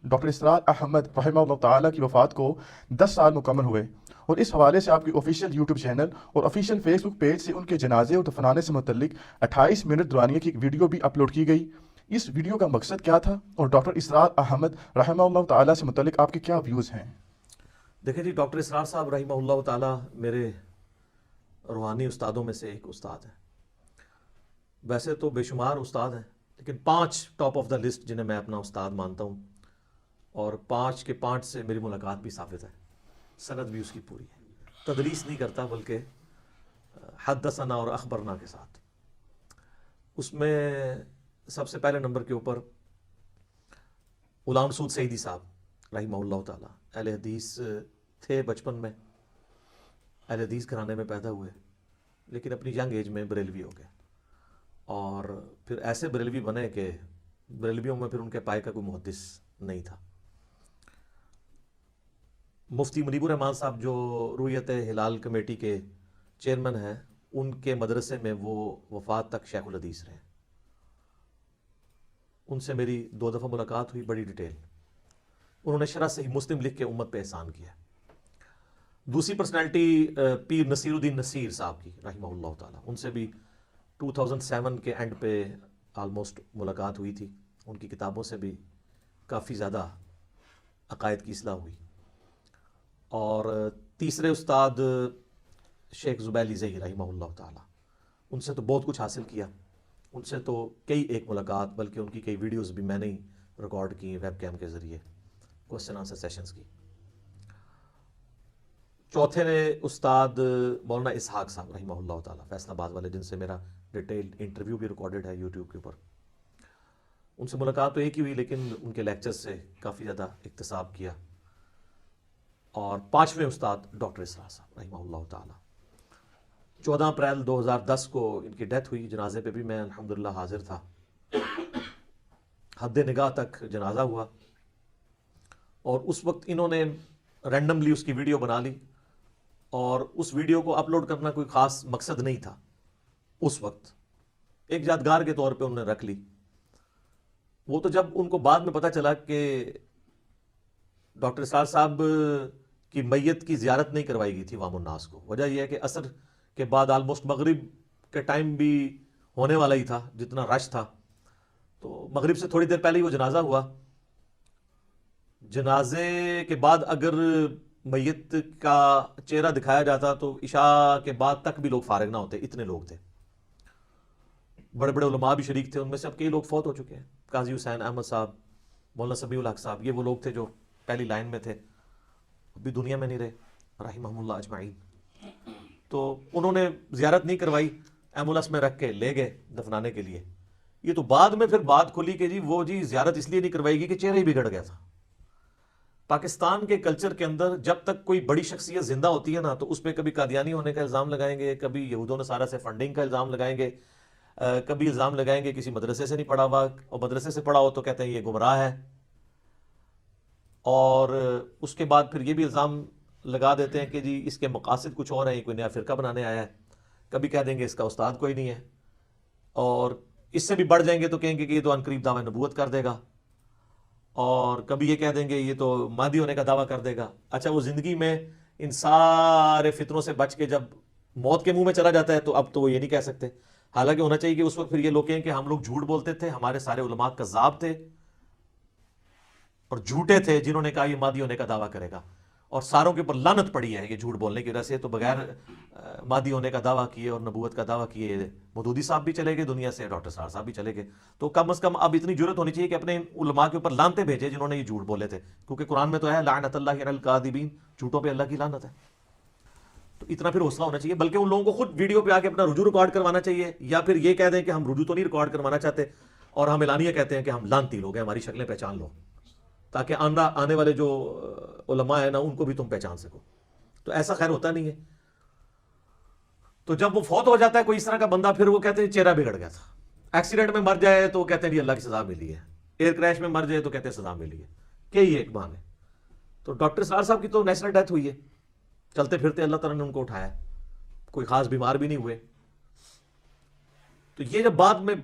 Doctor اسرار احمد رحمہ اللہ تعالیٰ کی وفات کو 10 سال مکمل ہوئے، اور اس حوالے سے آپ کی آفیشیل یوٹیوب چینل اور آفیشیل فیس بک پیج سے ان کے جنازے اور دفنانے سے متعلق 28 منٹ دورانیے کی ایک ویڈیو بھی اپلوڈ کی گئی۔ اس ویڈیو کا مقصد کیا تھا، اور ڈاکٹر اسرار احمد رحمہ اللہ تعالیٰ سے متعلق آپ کے کیا ویوز ہیں؟ دیکھیں جی، ڈاکٹر اسرار صاحب رحمہ اللہ تعالیٰ میرے روحانی استادوں میں سے ایک استاد ہیں۔ ویسے تو بے شمار استاد ہیں، لیکن 5 ٹاپ آف دا لسٹ جنہیں میں اپنا استاد مانتا ہوں، اور 5 کے 5 سے میری ملاقات بھی ثابت ہے، سند بھی اس کی پوری ہے۔ تدریس نہیں کرتا بلکہ حدثنا اور اخبرنا کے ساتھ۔ اس میں سب سے پہلے نمبر کے اوپر غلام سعود سعیدی صاحب رحمہ اللہ تعالیٰ اہل حدیث تھے، بچپن میں اہل حدیث گھرانے میں پیدا ہوئے، لیکن اپنی ینگ ایج میں بریلوی ہو گئے، اور پھر ایسے بریلوی بنے کہ بریلویوں میں پھر ان کے پائے کا کوئی محدث نہیں تھا۔ مفتی منیب الرحمان صاحب جو رویت ہلال کمیٹی کے چیئرمین ہیں، ان کے مدرسے میں وہ وفات تک شیخ الحدیث رہے۔ ان سے میری 2 دفعہ ملاقات ہوئی، بڑی ڈیٹیل۔ انہوں نے شرح صحیح مسلم لکھ کے امت پہ احسان کیا۔ دوسری پرسنالٹی پیر نصیر الدین نصیر صاحب کی رحمہ اللہ تعالیٰ، ان سے بھی 2007 کے اینڈ پہ آلموسٹ ملاقات ہوئی تھی۔ ان کی کتابوں سے بھی کافی زیادہ عقائد کی اصلاح ہوئی۔ اور تیسرے استاد شیخ زبیلی زئی رحمہ اللہ تعالیٰ، ان سے تو بہت کچھ حاصل کیا۔ ان سے تو کئی ایک ملاقات، بلکہ ان کی کئی ویڈیوز بھی میں نے ہی ریکارڈ کی ویب کیم کے ذریعے، کوسچن آنسر سیشنز کی۔ چوتھے استاد مولانا اسحاق صاحب رحمہ اللہ تعالیٰ فیصل آباد والے، جن سے میرا ڈیٹیل انٹرویو بھی ریکارڈڈ ہے یوٹیوب کے اوپر۔ ان سے ملاقات تو ایک ہی ہوئی، لیکن ان کے لیکچر سے کافی زیادہ اکتساب کیا۔ اور 5ویں استاد ڈاکٹر اسرار صاحب رحمہ اللہ تعالیٰ، 14 اپریل 2010 کو ان کی ڈیتھ ہوئی۔ جنازے پہ بھی میں الحمدللہ حاضر تھا۔ حد نگاہ تک جنازہ ہوا، اور اس وقت انہوں نے رینڈملی اس کی ویڈیو بنا لی، اور اس ویڈیو کو اپلوڈ کرنا کوئی خاص مقصد نہیں تھا۔ اس وقت ایک یادگار کے طور پہ انہوں نے رکھ لی۔ وہ تو جب ان کو بعد میں پتہ چلا کہ ڈاکٹر اسرار صاحب کی میت کی زیارت نہیں کروائی گئی تھی عوام الناس کو، وجہ یہ ہے کہ عصر کے بعد آلموسٹ مغرب کے ٹائم بھی ہونے والا ہی تھا، جتنا رش تھا، تو مغرب سے تھوڑی دیر پہلے ہی وہ جنازہ ہوا۔ جنازے کے بعد اگر میت کا چہرہ دکھایا جاتا تو عشاء کے بعد تک بھی لوگ فارغ نہ ہوتے، اتنے لوگ تھے۔ بڑے بڑے علماء بھی شریک تھے، ان میں سے اب کئی لوگ فوت ہو چکے ہیں۔ قاضی حسین احمد صاحب، مولانا سمیع الحق صاحب، یہ وہ لوگ تھے جو پہلی لائن میں تھے، ابھی دنیا میں نہیں رہے رحمہم اللہ اجمعین۔ تو انہوں نے زیارت نہیں کروائی، ایمبولینس میں رکھ کے لے گئے دفنانے کے لیے۔ یہ تو بعد میں پھر بات کھلی کہ جی زیارت اس لیے نہیں کروائی گئی کہ چہرہ ہی بگڑ گیا تھا۔ پاکستان کے کلچر کے اندر جب تک کوئی بڑی شخصیت زندہ ہوتی ہے نا، تو اس پہ کبھی قادیانی ہونے کا الزام لگائیں گے، کبھی یہود و نصارہ سے فنڈنگ کا الزام لگائیں گے، کبھی الزام لگائیں گے کسی مدرسے سے نہیں پڑھا ہوا، اور مدرسے سے پڑھا ہو تو کہتے ہیں یہ گمراہ ہے، اور اس کے بعد پھر یہ بھی الزام لگا دیتے ہیں کہ جی اس کے مقاصد کچھ اور ہیں، یہ کوئی نیا فرقہ بنانے آیا ہے۔ کبھی کہہ دیں گے اس کا استاد کوئی نہیں ہے، اور اس سے بھی بڑھ جائیں گے تو کہیں گے کہ یہ تو عنقریب دعوی نبوت کر دے گا، اور کبھی یہ کہہ دیں گے یہ تو مہدی ہونے کا دعویٰ کر دے گا۔ اچھا، وہ زندگی میں ان سارے فتنوں سے بچ کے جب موت کے منہ میں چلا جاتا ہے تو اب تو وہ یہ نہیں کہہ سکتے۔ حالانکہ ہونا چاہیے کہ اس وقت پھر یہ لوگ کہیں کہ ہم لوگ جھوٹ بولتے تھے، ہمارے سارے علماء کذاب تھے اور جھوٹے تھے جنہوں نے کہا یہ مہدی ہونے کا دعویٰ کرے گا، اور ساروں کے اوپر لعنت پڑی ہے یہ جھوٹ بولنے کی وجہ سے۔ تو بغیر مہدی ہونے کا دعویٰ کیے اور نبوت کا دعویٰ کیے مودودی صاحب بھی چلے گئے دنیا سے، ڈاکٹر اسرار صاحب بھی چلے گئے۔ تو کم از کم اب اتنی جرت ہونی چاہیے کہ اپنے علماء کے اوپر لعنتیں بھیجے جنہوں نے یہ جھوٹ بولے تھے، کیونکہ قرآن میں تو ہے لعنت اللہ علی الکاذبین، جھوٹوں پہ اللہ کی لعنت ہے۔ تو اتنا پھر حوصلہ ہونا چاہیے، بلکہ ان لوگوں کو خود ویڈیو پہ آ کے اپنا رجوع ریکارڈ کروانا چاہیے، یا پھر یہ کہہ دیں کہ ہم رجوع تو نہیں ریکارڈ کروانا چاہتے اور ہم اعلانیہ کہتے ہیں کہ ہم لعنتی لوگ ہیں، ہماری شکلیں پہچان لو، تاکہ آنے والے جو علماء ہیں نا ان کو بھی تم پہچان سکو۔ تو ایسا خیر ہوتا نہیں ہے۔ تو جب وہ فوت ہو جاتا ہے کوئی اس طرح کا بندہ، پھر وہ کہتے ہیں چہرہ بگڑ گیا تھا۔ ایکسیڈنٹ میں مر جائے تو کہتے ہیں اللہ کی سزا ملی ہے، ایئر کریش میں مر جائے تو کہتے ہیں سزا ملی ہے، کئی ایک بہانے۔ تو ڈاکٹر اسرار صاحب کی تو نیچرل ڈیتھ ہوئی ہے، چلتے پھرتے اللہ تعالیٰ نے ان کو اٹھایا، کوئی خاص بیمار بھی نہیں ہوئے۔ تو یہ جب بعد میں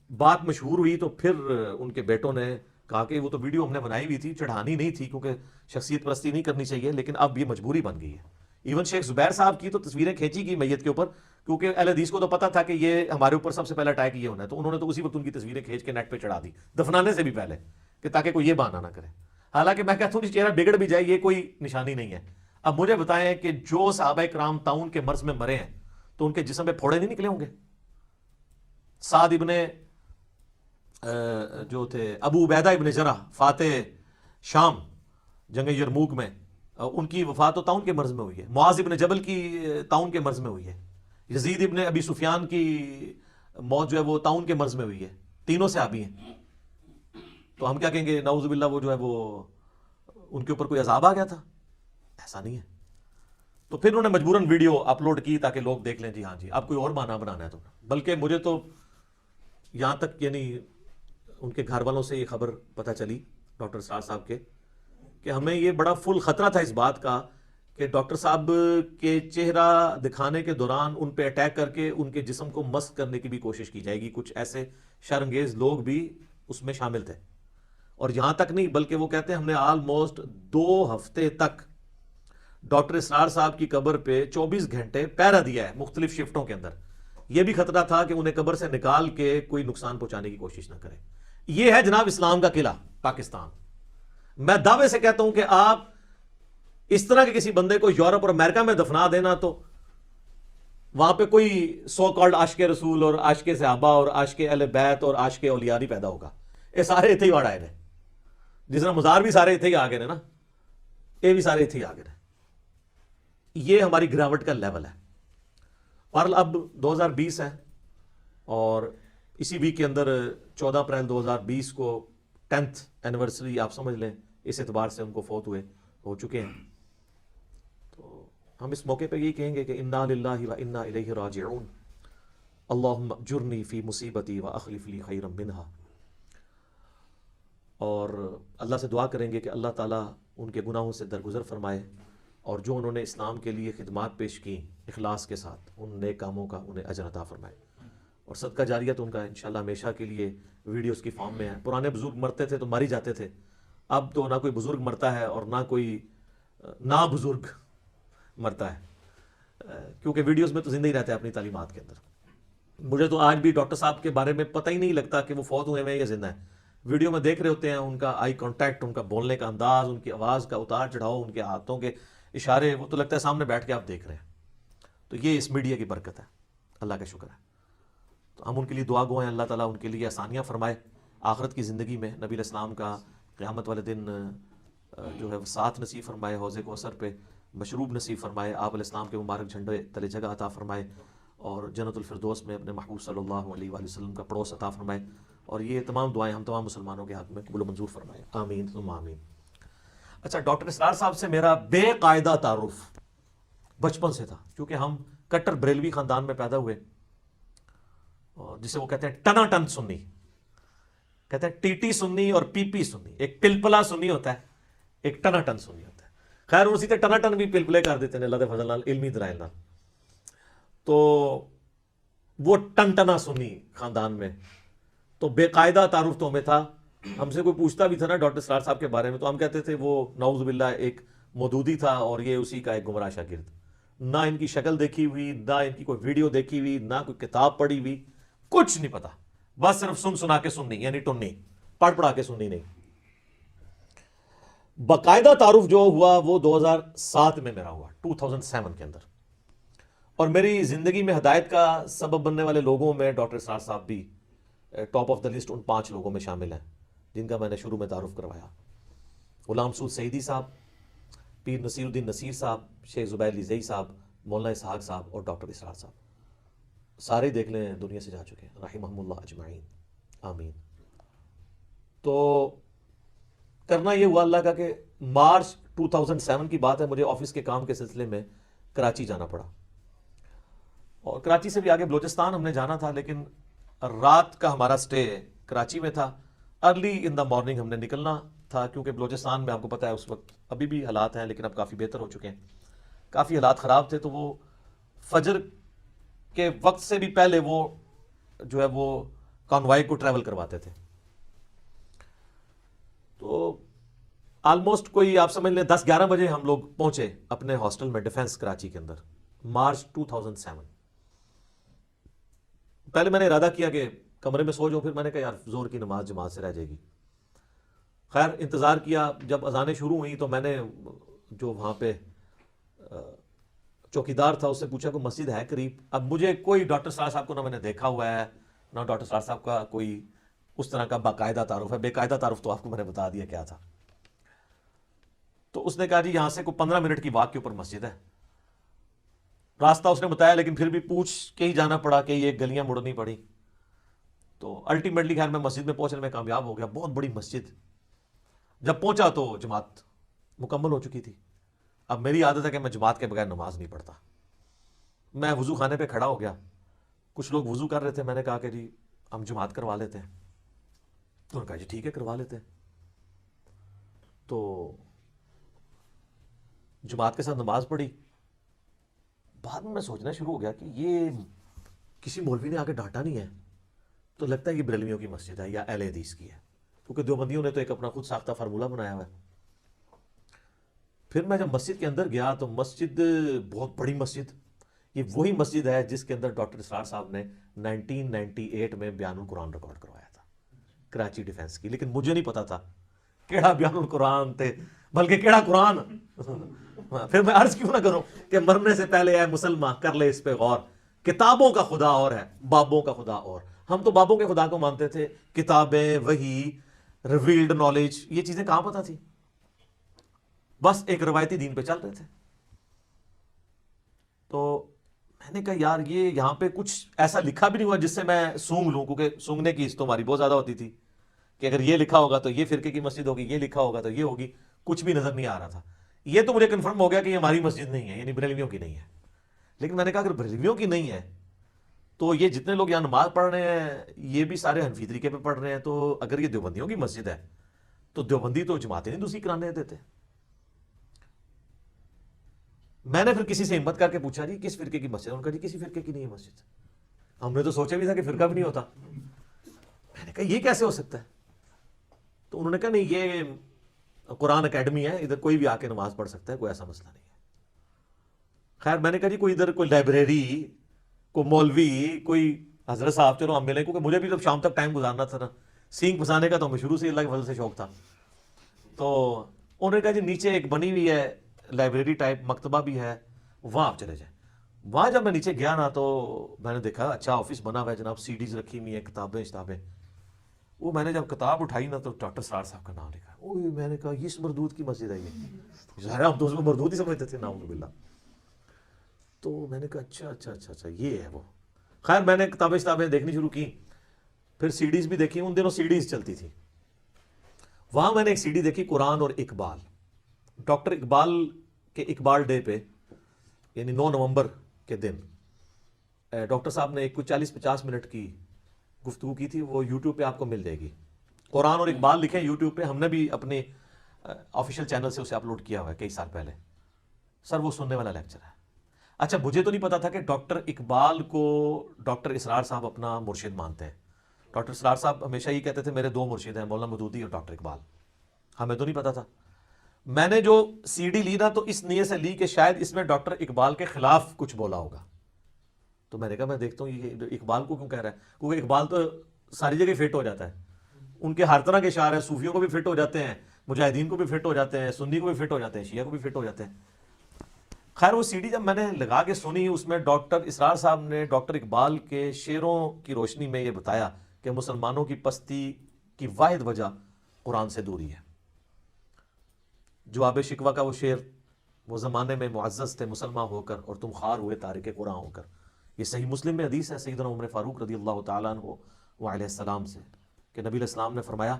بات مشہور ہوئی تو پھر ان کے بیٹوں نے کہا کہ وہ تو ویڈیو ہم نے بنائی ہوئی تھی, چڑھانی نہیں تھی کیونکہ شخصیت پرستی نہیں کرنی چاہیے, لیکن اب یہ مجبوری بن گئی ہے. ایون شیخ زبیر صاحب کی تو تصویریں کھینچی کی میت کے اوپر, کیونکہ اہل حدیث کو تو پتا تھا کہ یہ ہمارے اوپر سب سے پہلا اٹیک یہ ہونا ہے, تو انہوں نے تو اسی وقت ان کی تصویریں کھینچ کے نیٹ پہ چڑھا دی دفنانے سے بھی پہلے, کہ تاکہ کوئی یہ بہانہ نہ کرے. حالانکہ میں کہتا ہوں چہرہ بگڑ بھی جائے یہ کوئی نشانی نہیں ہے. اب مجھے بتائیں کہ جو صحابہ کرام طاعون کے مرض میں مرے ہیں تو ان کے جسم پہ پھوڑے نہیں نکلے ہوں گے؟ سعد ابن جو تھے ابو عبیدہ ابن جرح فاتح شام جنگ یرموک میں, ان کی وفات تو طاعون کے مرض میں ہوئی ہے. معاذ ابن جبل کی طاعون کے مرض میں ہوئی ہے. یزید ابن ابی سفیان کی موت جو ہے وہ طاعون کے مرض میں ہوئی ہے. تینوں صحابی ہیں. تو ہم کیا کہیں گے نعوذ باللہ وہ جو ہے وہ ان کے اوپر کوئی عذاب آ گیا تھا؟ ایسا نہیں ہے. تو پھر انہوں نے مجبوراً ویڈیو اپلوڈ کی تاکہ لوگ دیکھ لیں جی ہاں جی اب کوئی اور بہانہ بنانا ہے تو. بلکہ مجھے تو یہاں تک یعنی ان کے گھر والوں سے یہ خبر پتہ چلی ڈاکٹر اسرار صاحب کے, کہ ہمیں یہ بڑا فل خطرہ تھا اس بات کا کہ ڈاکٹر صاحب کے چہرہ دکھانے کے دوران ان پہ اٹیک کر کے ان کے جسم کو مسخ کرنے کی بھی کوشش کی جائے گی. کچھ ایسے شرانگیز لوگ بھی اس میں شامل تھے. اور یہاں تک نہیں بلکہ وہ کہتے ہیں ہم نے آلموسٹ 2 ہفتے تک ڈاکٹر اسرار صاحب کی قبر پہ 24 گھنٹے پہرا دیا ہے مختلف شفٹوں کے اندر. یہ بھی خطرہ تھا کہ انہیں قبر سے نکال کے کوئی نقصان پہنچانے کی کوشش نہ کرے. یہ ہے جناب اسلام کا قلعہ پاکستان. میں دعوے سے کہتا ہوں کہ آپ اس طرح کے کسی بندے کو یورپ اور امریکہ میں دفنا دینا تو وہاں پہ کوئی سو کالڈ عاشق رسول اور عاشق صحابہ اور عاشق اہل بیت اور عاشق اولیاء نہیں پیدا ہوگا. یہ سارے اتنے ہی وڑ آئے نے, جس طرح مزار بھی سارے اتنے ہی آ گئے نا, یہ بھی سارے اتنے ہی آ گئے. یہ ہماری گراوٹ کا لیول ہے. اور اب 2020 ہے اور اسی ویک کے اندر 14 اپریل 2020 کو 10th اینیورسری آپ سمجھ لیں, اس اعتبار سے ان کو فوت ہو چکے ہیں. تو ہم اس موقع پہ یہی کہیں گے کہ انا للہ و انا الیہ راجعون, اللہم اجرنی فی مصیبتی و اخلف لی خیرا منہا. اور اللہ سے دعا کریں گے کہ اللہ تعالیٰ ان کے گناہوں سے درگزر فرمائے, اور جو انہوں نے اسلام کے لیے خدمات پیش کی اخلاص کے ساتھ ان نیک کاموں کا انہیں اجر عطا فرمائے. اور صدقہ جاریہ تو ان کا انشاءاللہ ہمیشہ کے لیے ویڈیوز کی فارم میں ہے. پرانے بزرگ مرتے تھے تو ماری جاتے تھے, اب تو نہ کوئی بزرگ مرتا ہے اور نہ کوئی نا بزرگ مرتا ہے, کیونکہ ویڈیوز میں تو زندہ ہی رہتے ہیں اپنی تعلیمات کے اندر. مجھے تو آج بھی ڈاکٹر صاحب کے بارے میں پتہ ہی نہیں لگتا کہ وہ فوت ہوئے ہیں یا زندہ ہیں. ویڈیو میں دیکھ رہے ہوتے ہیں ان کا آئی کانٹیکٹ, ان کا بولنے کا انداز, ان کی آواز کا اتار چڑھاؤ, ان کے ہاتھوں کے اشارے, وہ تو لگتا ہے سامنے بیٹھ کے آپ دیکھ رہے ہیں. تو یہ اس میڈیا کی برکت ہے, اللہ کا شکر ہے. تو ہم ان کے لیے دعا گو ہیں, اللہ تعالیٰ ان کے لیے آسانیاں فرمائے آخرت کی زندگی میں. نبی علیہ السلام کا قیامت والے دن جو ہے وہ ساتھ نصیب فرمائے, حوض کوثر پہ مشروب نصیب فرمائے, آپ علیہ السلام کے مبارک جھنڈے تلے جگہ عطا فرمائے, اور جنت الفردوس میں اپنے محبوب صلی اللہ علیہ وآلہ وسلم کا پڑوس عطا فرمائے. اور یہ تمام دعائیں ہم تمام مسلمانوں کے حق میں قبول و منظور فرمائے, آمین ثم آمین. اچھا, ڈاکٹر اسرار صاحب سے میرا بے قاعدہ تعارف بچپن سے تھا, کیونکہ ہم کٹر بریلوی خاندان میں پیدا ہوئے, اور جسے وہ کہتے ہیں ٹنا ٹن سنی, کہتے ہیں ٹی ٹی سنی اور پی پی سنی. ایک پلپلا سنی ہوتا ہے, ایک ٹنا ٹن سنی ہوتا ہے. خیر اسی تے ٹنا ٹن بھی پلپلے کر دیتے ہیں اللہ دے فضل نال, علمی درائل نال. تو وہ ٹن ٹنا سنی خاندان میں, تو بے قاعدہ تعارف تو ہمیں تھا. ہم سے کوئی پوچھتا بھی تھا نا ڈاکٹر اسرار صاحب کے بارے میں, تو ہم کہتے تھے وہ نعوذ باللہ ایک مودودی تھا اور یہ اسی کا ایک گمراہ شاگرد. نہ ان کی شکل دیکھی ہوئی, نہ ان کی کوئی ویڈیو دیکھی ہوئی, نہ کوئی کتاب پڑھی ہوئی, کچھ نہیں پتا, بس صرف سن سنا کے سننی, یعنی ٹننی, پڑھ پڑھا کے سننی نہیں. باقاعدہ تعارف جو ہوا وہ 2007 میں میرا ہوا, 2007 کے اندر. اور میری زندگی میں ہدایت کا سبب بننے والے لوگوں میں ڈاکٹر اسرار صاحب بھی ٹاپ آف دا لسٹ ان 5 لوگوں میں شامل ہیں جن کا میں نے شروع میں تعارف کروایا. غلام سعود سعیدی صاحب, پیر نصیر الدین نصیر صاحب, شیخ زبیر لیزئی صاحب, مولانا اسحاق صاحب اور ڈاکٹر اسرار صاحب. سارے دیکھ لیں دنیا سے جا چکے ہیں, رحمہم اللہ اجمعین, آمین. تو کرنا یہ ہوا اللہ کا کہ مارچ 2007 کی بات ہے, مجھے آفس کے کام کے سلسلے میں کراچی جانا پڑا, اور کراچی سے بھی آگے بلوچستان ہم نے جانا تھا, لیکن رات کا ہمارا سٹے کراچی میں تھا. ارلی ان دا مارننگ ہم نے نکلنا تھا, کیونکہ بلوچستان میں آپ کو پتہ ہے اس وقت ابھی بھی حالات ہیں لیکن اب کافی بہتر ہو چکے ہیں, کافی حالات خراب تھے. تو وہ فجر کے وقت سے بھی پہلے وہ جو ہے وہ کانوائے کو ٹریول کرواتے تھے. تو آلموسٹ کوئی آپ سمجھ لیں 10-11 بجے ہم لوگ پہنچے اپنے ہاسٹل میں ڈیفنس کراچی کے اندر، مارچ 2007۔ پہلے میں نے ارادہ کیا کہ کمرے میں سو جاؤں، پھر میں نے کہا یار زور کی نماز جماعت سے رہ جائے گی۔ خیر انتظار کیا، جب اذانیں شروع ہوئیں تو میں نے جو وہاں پہ چوکیدار تھا اس سے پوچھا کوئی مسجد ہے قریب۔ اب مجھے کوئی ڈاکٹر سرار صاحب کو نہ میں نے دیکھا ہوا ہے، نہ ڈاکٹر سرار صاحب کا کوئی اس طرح کا باقاعدہ تعارف ہے، بے قاعدہ تعارف تو آپ کو میں نے بتا دیا کیا تھا۔ تو اس نے کہا جی یہاں سے کوئی 15 منٹ کی واک کے اوپر مسجد ہے۔ راستہ اس نے بتایا لیکن پھر بھی پوچھ کے ہی جانا پڑا کہ یہ گلیاں مڑنی پڑی۔ تو الٹیمیٹلی خیر میں مسجد میں پہنچنے میں کامیاب ہو گیا، بہت بڑی مسجد۔ جب پہنچا تو جماعت مکمل ہو چکی تھی۔ اب میری عادت ہے کہ میں جماعت کے بغیر نماز نہیں پڑھتا۔ میں وضو خانے پہ کھڑا ہو گیا، کچھ لوگ وضو کر رہے تھے، میں نے کہا کہ جی ہم جماعت کروا لیتے ہیں۔ انہوں نے کہا جی ٹھیک ہے کروا لیتے ہیں۔ تو جماعت کے ساتھ نماز پڑھی۔ بعد میں سوچنا شروع ہو گیا کہ یہ کسی مولوی نے آگے ڈانٹا نہیں ہے تو لگتا ہے یہ بریلویوں کی مسجد ہے یا اہل حدیث کی ہے، کیونکہ دیوبندیوں نے تو ایک اپنا خود ساختہ فارمولہ بنایا ہوا ہے۔ پھر میں جب مسجد کے اندر گیا تو مسجد بہت بڑی مسجد، یہ وہی مسجد ہے جس کے اندر ڈاکٹر اسرار صاحب نے 1998 میں بیان القرآن ریکارڈ کروایا تھا کراچی ڈیفنس کی، لیکن مجھے نہیں پتا تھا کیڑا بیان القرآن تھے بلکہ کیڑا قرآن۔ پھر میں عرض کیوں نہ کروں کہ مرنے سے پہلے اے مسلمان کر لے اس پہ غور، کتابوں کا خدا اور ہے بابوں کا خدا اور۔ ہم تو بابوں کے خدا کو مانتے تھے، کتابیں، وحی، ریویلڈ نالج، یہ چیزیں کہاں پتہ تھی، بس ایک روایتی دین پہ چل رہے تھے۔ تو میں نے کہا یار یہ یہاں پہ کچھ ایسا لکھا بھی نہیں ہوا جس سے میں سونگ لوں، کیونکہ سونگنے کی تو ہماری بہت زیادہ ہوتی تھی کہ اگر یہ لکھا ہوگا تو یہ فرقے کی مسجد ہوگی، یہ لکھا ہوگا تو یہ ہوگی، کچھ بھی نظر نہیں آ رہا تھا۔ یہ تو مجھے کنفرم ہو گیا کہ یہ ہماری مسجد نہیں ہے، یعنی بریلویوں کی نہیں ہے۔ لیکن میں نے کہا اگر بریلویوں کی نہیں ہے تو یہ جتنے لوگ یہاں نماز پڑھ رہے ہیں یہ بھی سارے حنفی طریقے پہ پڑھ رہے ہیں، تو اگر یہ دیوبندیوں کی مسجد ہے تو دیوبندی تو جماعتیں نہیں دوسری کرانے دیتے۔ میں نے پھر کسی سے ہمت کر کے پوچھا جی کس فرقے کی مسجد ہے؟ انہوں نے کہا جی کسی فرقے کی نہیں ہے مسجد۔ ہم نے تو سوچا بھی تھا کہ فرقہ بھی نہیں ہوتا۔ میں نے کہا یہ کیسے ہو سکتا ہے؟ تو انہوں نے کہا نہیں یہ قرآن اکیڈمی ہے، ادھر کوئی بھی آ کے نماز پڑھ سکتا ہے، کوئی ایسا مسئلہ نہیں ہے۔ خیر میں نے کہا جی کوئی ادھر کوئی لائبریری، کوئی مولوی، کوئی حضرت صاحب چلو ہم ملیں، کیونکہ مجھے بھی جب شام تک ٹائم گزارنا تھا نا، سینگ پھنسانے کا تو ہمیں شروع سے اللہ کے فضل سے شوق تھا۔ تو انہوں نے کہا جی نیچے ایک بنی ہوئی ہے لائبریری ٹائپ، مکتبہ بھی ہے، وہاں آپ چلے جائیں۔ وہاں جب میں نیچے گیا نا تو میں نے دیکھا اچھا آفس بنا ہوا ہے جناب، سی ڈیز رکھی ہوئی ہیں، کتابیں۔ وہ میں نے جب کتاب اٹھائی نا تو ڈاکٹر سرار صاحب کا نام لکھا۔ اوہ میں نے کہا یہ اس مردود کی مسجد ہے یہ، ظاہر ہم تو اس کو مردود ہی سمجھتے تھے، نعوذ باللہ۔ تو میں نے کہا اچھا یہ ہے وہ۔ خیر میں نے کتابیں دیکھنی شروع کی، پھر سی ڈیز بھی دیکھی، ان دنوں سی ڈیز چلتی تھی۔ وہاں میں نے ایک سی ڈی دیکھی قرآن اور اقبال، ڈاکٹر اقبال کے اقبال ڈے پہ یعنی 9 نومبر کے دن ڈاکٹر صاحب نے ایک کوئی 40-50 منٹ کی گفتگو کی تھی، وہ یوٹیوب پہ آپ کو مل جائے گی۔ قرآن اور اقبال لکھیں یوٹیوب پہ، ہم نے بھی اپنے آفیشیل چینل سے اسے اپلوڈ کیا ہوا ہے کئی سال پہلے۔ سر وہ سننے والا لیکچر ہے۔ اچھا مجھے تو نہیں پتا تھا کہ ڈاکٹر اقبال کو ڈاکٹر اسرار صاحب اپنا مرشد مانتے ہیں۔ ڈاکٹر اسرار صاحب ہمیشہ یہ کہتے تھے میرے 2 مرشد ہیں، مولانا مودودی اور ڈاکٹر اقبال۔ ہمیں تو نہیں پتا تھا۔ میں نے جو سی ڈی لی نا تو اس نیت سے لی کہ شاید اس میں ڈاکٹر اقبال کے خلاف کچھ بولا ہوگا۔ تو میں نے کہا میں دیکھتا ہوں یہ اقبال کو کیوں کہہ رہا ہے، کیونکہ اقبال تو ساری جگہ فٹ ہو جاتا ہے، ان کے ہر طرح کے اشعار ہیں، صوفیوں کو بھی فٹ ہو جاتے ہیں، مجاہدین کو بھی فٹ ہو جاتے ہیں، سنی کو بھی فٹ ہو جاتے ہیں، شیعہ کو بھی فٹ ہو جاتے ہیں۔ خیر وہ سی ڈی جب میں نے لگا کے سنی، اس میں ڈاکٹر اسرار صاحب نے ڈاکٹر اقبال کے شعروں کی روشنی میں یہ بتایا کہ مسلمانوں کی پستی کی واحد وجہ قرآن سے دوری ہے۔ جواب شکوہ کا وہ شعر، وہ زمانے میں معزز تھے مسلمان ہو کر اور تم خوار ہوئے تارک قرآن ہو کر، یہ صحیح مسلم میں حدیث ہے سیدنا عمر فاروق رضی اللہ تعالیٰ عنہ وعلیہ السلام سے کہ نبی علیہ السلام نے فرمایا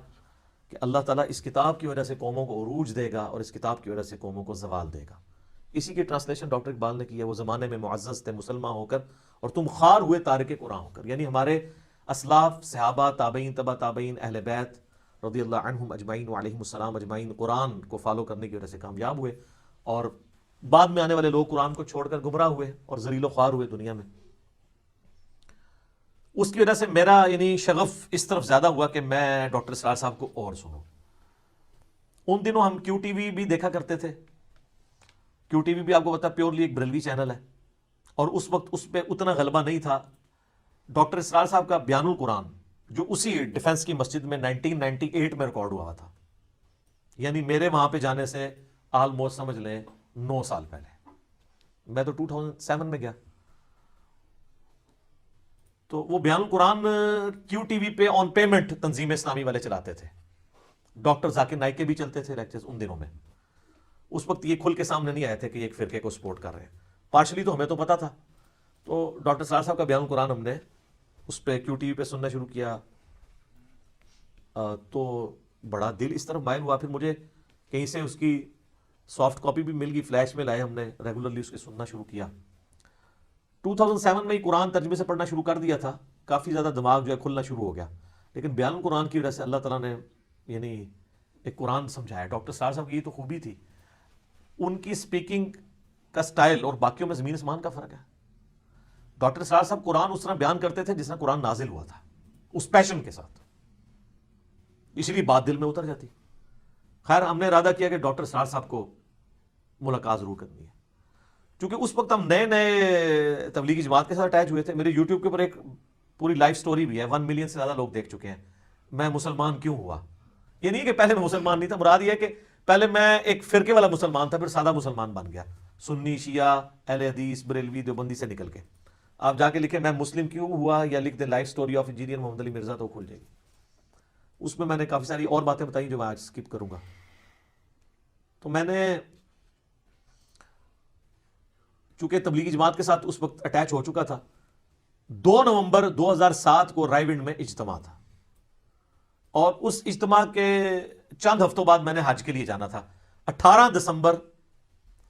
کہ اللہ تعالیٰ اس کتاب کی وجہ سے قوموں کو عروج دے گا اور اس کتاب کی وجہ سے قوموں کو زوال دے گا۔ اسی کی ٹرانسلیشن ڈاکٹر اقبال نے کی ہے، وہ زمانے میں معزز تھے مسلمان ہو کر اور تم خوار ہوئے تارک قرآن ہو کر، یعنی ہمارے اسلاف، صحابہ، تابعین، تبع تابعین، اہل بیت رضی اللہ عنہم اجمعین وعلیہم السلام اجمعین قرآن کو فالو کرنے کی وجہ سے کامیاب ہوئے، اور بعد میں آنے والے لوگ قرآن کو چھوڑ کر گمراہ ہوئے اور ذلیل و خوار ہوئے دنیا میں۔ اس کی وجہ سے میرا یعنی شغف اس طرف زیادہ ہوا کہ میں ڈاکٹر اسرار صاحب کو اور سنوں۔ ان دنوں ہم کیو ٹی وی بھی دیکھا کرتے تھے. کیو ٹی وی بھی آپ کو پتا پیورلی ایک بریلوی چینل ہے, اور اس وقت اس پہ اتنا غلبہ نہیں تھا. ڈاکٹر اسرار صاحب کا بیان القرآن جو اسی ڈیفنس کی مسجد میں 1998 میں ریکارڈ ہوا تھا, یعنی میرے وہاں پہ جانے سے آلموسٹ سمجھ لیں 9 سال پہلے. میں تو 2007 میں گیا. تو وہ بیان القرآن کیو ٹی وی پہ آن پیمنٹ تنظیم اسلامی والے چلاتے تھے. ڈاکٹر ذاکر نائک کے بھی چلتے تھے لیکچرز ان دنوں میں. اس وقت یہ کھل کے سامنے نہیں آئے تھے کہ ایک فرقے کو سپورٹ کر رہے ہیں. پارشلی تو ہمیں تو پتا تھا. تو ڈاکٹر اسرار صاحب کا بیان القرآن ہم نے اس پہ کیو ٹی وی پہ سننا شروع کیا. تو بڑا دل اس طرف مائل ہوا. پھر مجھے کہیں سے اس کی سافٹ کاپی بھی مل گئی, فلیش میں لائے, ہم نے ریگولرلی اس کے سننا شروع کیا. 2007 میں ہی قرآن ترجمے سے پڑھنا شروع کر دیا تھا. کافی زیادہ دماغ جو ہے کھلنا شروع ہو گیا. لیکن بیان القرآن کی وجہ سے اللہ تعالیٰ نے یعنی ایک قرآن سمجھایا. ڈاکٹر اسرار صاحب کی یہ تو خوبی تھی, ان کی سپیکنگ کا سٹائل اور باقیوں میں زمین اسمان کا فرق ہے. ڈاکٹر اسرار صاحب قرآن اس طرح بیان کرتے تھے جس طرح قرآن نازل ہوا تھا, اس پیشن کے ساتھ, اس لیے بات دل میں اتر جاتی. خیر ہم نے ارادہ کیا کہ ڈاکٹر اسرار صاحب کو ملاقات ضرور کرنی ہے. چونکہ اس وقت ہم نئے نئے تبلیغی جماعت کے ساتھ اٹیچ ہوئے تھے. میرے یوٹیوب کے اوپر ایک پوری لائف سٹوری بھی ہے, 1 ملین سے زیادہ لوگ دیکھ چکے ہیں. میں مسلمان کیوں ہوا, یہ نہیں کہ پہلے میں مسلمان نہیں تھا, مراد یہ ہے کہ پہلے میں ایک فرقے والا مسلمان تھا, پھر سادہ مسلمان بن گیا, سنی, شیعہ, اہل حدیث, بریلوی, دیوبندی سے نکل کے. آپ جا کے لکھیں میں مسلم کیوں ہوا, یا لکھ دیں لائف سٹوری آف انجینئر محمد علی مرزا, تو کھل جائے گی. اس میں نے کافی ساری اور باتیں بتائی جو میں آج سکپ کروں گا. تو میں نے چونکہ تبلیغی جماعت کے ساتھ اس وقت اٹیچ ہو چکا تھا, 2 نومبر 2007 کو رائے ونڈ میں اجتماع تھا, اور اس اجتماع کے چند ہفتوں بعد میں نے حج کے لیے جانا تھا. 18 دسمبر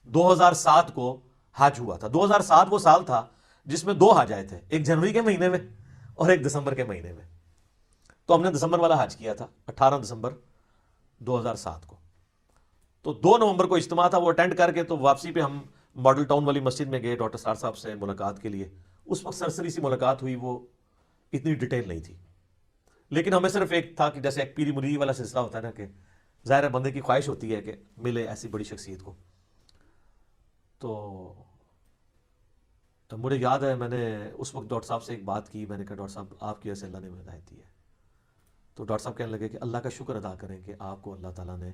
2007 کو حج ہوا تھا. 2007 وہ سال تھا جس میں 2 حج آئے تھے, ایک جنوری کے مہینے میں اور ایک دسمبر کے مہینے میں. تو ہم نے دسمبر والا حج کیا تھا 18 دسمبر 2007 کو. تو 2 نومبر کو اجتماع تھا, وہ اٹینڈ کر کے تو واپسی پہ ہم ماڈل ٹاؤن والی مسجد میں گئے ڈاکٹر اسرار صاحب سے ملاقات کے لیے. اس وقت سرسری سی ملاقات ہوئی, وہ اتنی ڈیٹیل نہیں تھی, لیکن ہمیں صرف ایک تھا کہ جیسے ایک پیری مریدی والا سلسلہ ہوتا ہے نا, کہ ظاہر ہے بندے کی خواہش ہوتی ہے کہ ملے ایسی بڑی شخصیت کو. تو مجھے یاد ہے میں نے اس وقت ڈاکٹر صاحب سے ایک بات کی. میں نے کہا ڈاکٹر صاحب آپ کی وجہ سے اللہ نے ہمیں ہدایت دی ہے. تو ڈاکٹر صاحب کہنے لگے کہ اللہ کا شکر ادا کریں کہ آپ کو اللہ تعالیٰ نے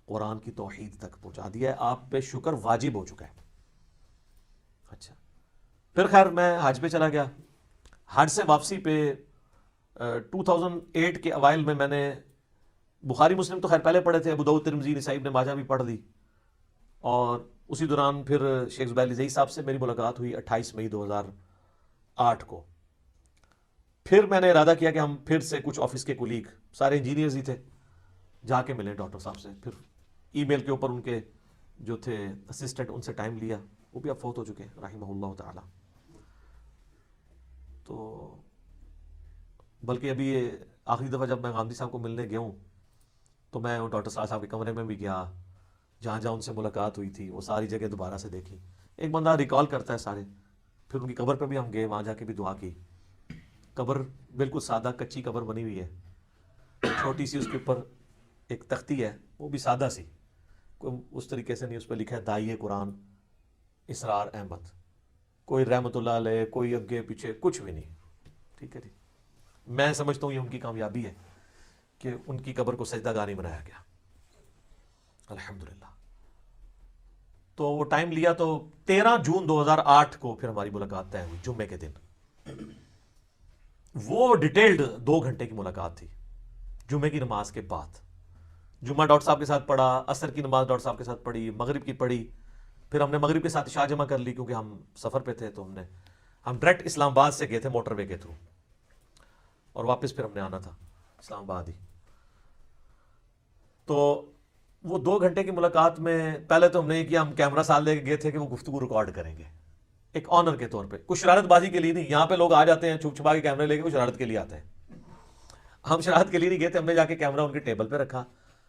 قرآن کی توحید تک پہنچا دیا ہے, آپ پہ شکر واجب ہو چکا ہے. اچھا, پھر خیر میں حج پہ چلا گیا. حج سے واپسی پہ 2008 کے اوائل میں نے بخاری مسلم تو خیر پہلے پڑھے تھے, ابو داؤد, ترمذی, نسائی, ابن ماجہ بھی پڑھ لی. اور اسی دوران پھر شیخ زبیر علی زئی صاحب سے میری ملاقات ہوئی 28 مئی 2008 کو. پھر میں نے ارادہ کیا کہ ہم پھر سے کچھ آفس کے کولیگ, سارے انجینئرز ہی تھے, جا کے ملے ڈاکٹر صاحب سے. پھر ای میل کے اوپر ان کے جو تھے اسسٹنٹ, ان سے ٹائم لیا, وہ بھی اب فوت ہو چکے رحمہ اللہ تعالی. تو بلکہ ابھی یہ آخری دفعہ جب میں غامدی صاحب کو ملنے گیا ہوں تو میں ڈاکٹر صاحب کے کمرے میں بھی گیا, جہاں جہاں ان سے ملاقات ہوئی تھی وہ ساری جگہ دوبارہ سے دیکھی. ایک بندہ ریکال کرتا ہے سارے. پھر ان کی قبر پہ بھی ہم گئے, وہاں جا کے بھی دعا کی. قبر بالکل سادہ کچی قبر بنی ہوئی ہے, چھوٹی سی, اس کے اوپر ایک تختی ہے, وہ بھی سادہ سی, کوئی اس طریقے سے نہیں. اس پہ لکھا ہے داعیہ قرآن اسرار احمد, کوئی رحمت اللہ علیہ, کوئی اگے پیچھے, کچھ بھی نہیں. ٹھیک ہے جی, میں سمجھتا ہوں یہ ان کی کامیابی ہے کہ ان کی قبر کو سجدہ گاہ نہیں بنایا گیا, الحمدللہ. تو وہ ٹائم لیا تو 13 جون 2008 کو پھر ہماری ملاقات طے ہوئی, جمعے کے دن. وہ ڈیٹیلڈ 2 گھنٹے کی ملاقات تھی, جمعے کی نماز کے بعد. جمعہ ڈاکٹر صاحب کے ساتھ پڑھا, عصر کی نماز ڈاکٹر صاحب کے ساتھ پڑھی, مغرب کی پڑھی. پھر ہم نے مغرب کے ساتھ عشاء جمع کر لی, کیونکہ ہم سفر پہ تھے. تو ہم ڈائریکٹ اسلام آباد سے گئے تھے موٹر وے کے تھرو, اور واپس پھر ہم نے آنا تھا اسلام آباد ہی. تو وہ 2 گھنٹے کی ملاقات میں پہلے تو ہم نے یہ کیا, ہم کیمرہ ساتھ لے کے گئے تھے کہ وہ گفتگو ریکارڈ کریں گے, ایک آنر کے طور پہ. کچھ شرارت بازی کے لیے نہیں, یہاں پہ لوگ آ جاتے ہیں چھپ چھپا کے کیمرے لے کے, وہ شرارت کے لیے آتے ہیں. ہم شرارت کے لیے نہیں گئے تھے. ہم نے جا کے کیمرہ ان کے ٹیبل پہ رکھا